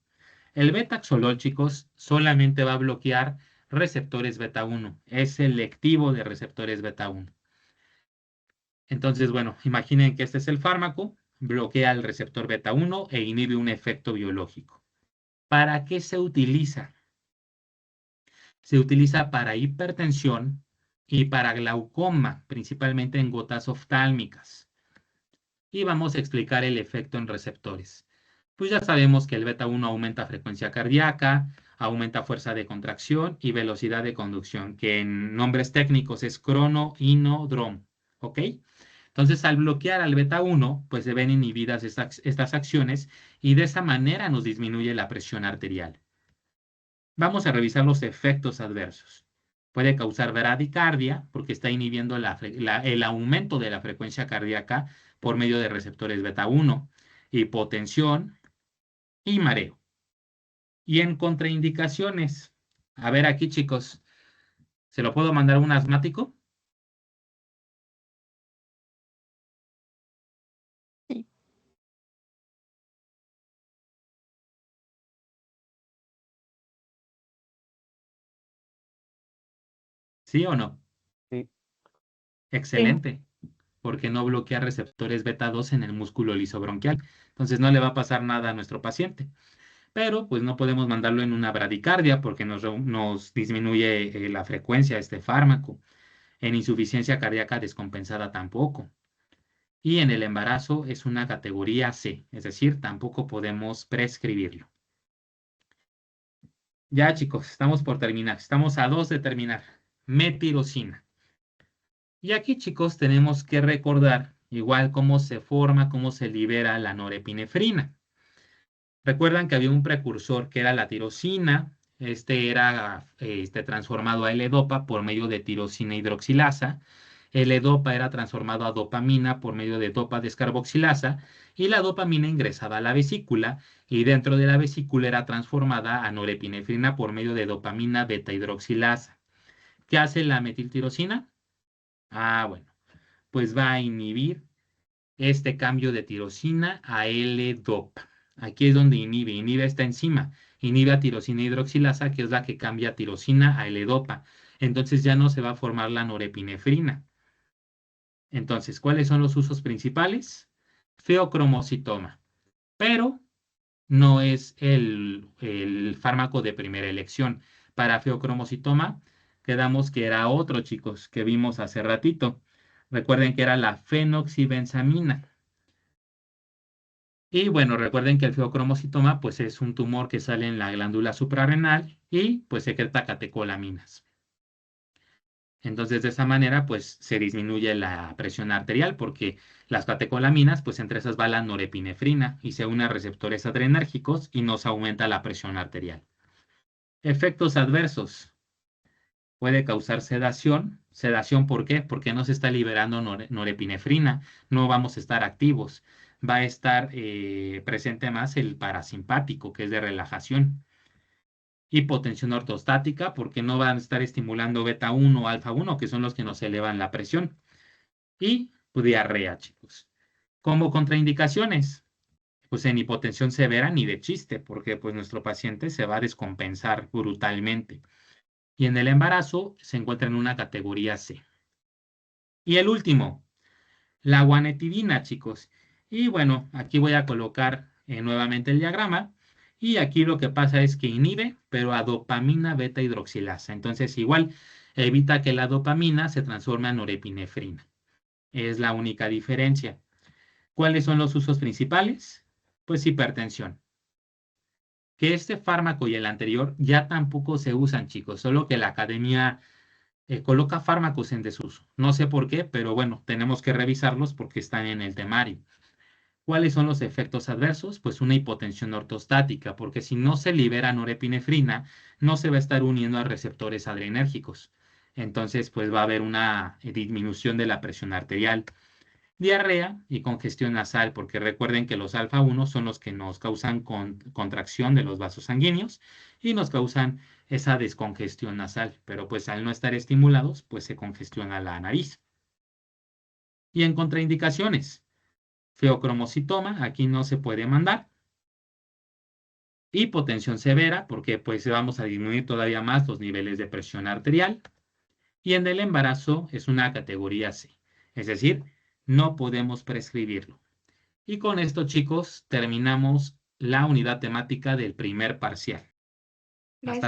El betaxolol, chicos, solamente va a bloquear receptores beta 1. Es selectivo de receptores beta 1. Entonces, bueno, imaginen que este es el fármaco, bloquea el receptor beta 1 e inhibe un efecto biológico. ¿Para qué se utiliza? Se utiliza para hipertensión y para glaucoma, principalmente en gotas oftálmicas. Y vamos a explicar el efecto en receptores. Pues ya sabemos que el beta 1 aumenta frecuencia cardíaca, aumenta fuerza de contracción y velocidad de conducción, que en nombres técnicos es cronoinodrom. ¿Ok? Entonces, al bloquear al beta 1, pues se ven inhibidas estas acciones y de esa manera nos disminuye la presión arterial. Vamos a revisar los efectos adversos. Puede causar bradicardia porque está inhibiendo el aumento de la frecuencia cardíaca por medio de receptores beta 1, hipotensión y mareo. Y en contraindicaciones, a ver aquí, chicos, ¿se lo puedo mandar a un asmático? Sí. ¿Sí o no? Sí. Excelente, porque no bloquea receptores beta 2 en el músculo lisobronquial. Entonces no le va a pasar nada a nuestro paciente. Pero pues no podemos mandarlo en una bradicardia porque nos disminuye la frecuencia de este fármaco. En insuficiencia cardíaca descompensada tampoco. Y en el embarazo es una categoría C, es decir, tampoco podemos prescribirlo. Ya, chicos, estamos por terminar. Estamos a 2 de terminar. Metirosina. Y aquí, chicos, tenemos que recordar igual cómo se forma, cómo se libera la norepinefrina. Recuerdan que había un precursor que era la tirosina. Este era transformado a L-Dopa por medio de tirosina hidroxilasa. L-Dopa era transformado a dopamina por medio de dopa descarboxilasa y la dopamina ingresaba a la vesícula y dentro de la vesícula era transformada a norepinefrina por medio de dopamina beta hidroxilasa. ¿Qué hace la metiltirosina? Ah, bueno, pues va a inhibir este cambio de tirosina a L-Dopa. Aquí es donde inhibe esta enzima, inhibe a tirosina hidroxilasa, que es la que cambia tirosina a L-Dopa. Entonces ya no se va a formar la norepinefrina. Entonces, ¿cuáles son los usos principales? Feocromocitoma, pero no es el fármaco de primera elección. Para feocromocitoma, quedamos que era otro, chicos, que vimos hace ratito. Recuerden que era la fenoxibenzamina. Y bueno, recuerden que el feocromocitoma pues es un tumor que sale en la glándula suprarrenal y pues secreta catecolaminas. Entonces de esa manera pues se disminuye la presión arterial porque las catecolaminas pues entre esas va la norepinefrina y se une a receptores adrenérgicos y nos aumenta la presión arterial. Efectos adversos. Puede causar sedación. ¿Sedación por qué? Porque no se está liberando norepinefrina. No vamos a estar activos. Va a estar presente más el parasimpático, que es de relajación. Hipotensión ortostática, porque no van a estar estimulando beta 1 o alfa 1, que son los que nos elevan la presión. Y diarrea, chicos. Como contraindicaciones, pues en hipotensión severa ni de chiste, porque pues nuestro paciente se va a descompensar brutalmente. Y en el embarazo se encuentra en una categoría C. Y el último, la guanetidina, chicos. Y bueno, aquí voy a colocar nuevamente el diagrama. Y aquí lo que pasa es que inhibe, pero a dopamina beta hidroxilasa. Entonces, igual evita que la dopamina se transforme en norepinefrina. Es la única diferencia. ¿Cuáles son los usos principales? Pues hipertensión. Que este fármaco y el anterior ya tampoco se usan, chicos, solo que la academia coloca fármacos en desuso. No sé por qué, pero bueno, tenemos que revisarlos porque están en el temario. ¿Cuáles son los efectos adversos? Pues una hipotensión ortostática, porque si no se libera norepinefrina, no se va a estar uniendo a receptores adrenérgicos. Entonces, pues va a haber una disminución de la presión arterial. Diarrea y congestión nasal, porque recuerden que los alfa 1 son los que nos causan contracción de los vasos sanguíneos y nos causan esa descongestión nasal, pero pues al no estar estimulados, pues se congestiona la nariz. Y en contraindicaciones, feocromocitoma, aquí no se puede mandar. Hipotensión severa, porque pues vamos a disminuir todavía más los niveles de presión arterial. Y en el embarazo es una categoría C, es decir, no podemos prescribirlo. Y con esto, chicos, terminamos la unidad temática del primer parcial. Hasta luego.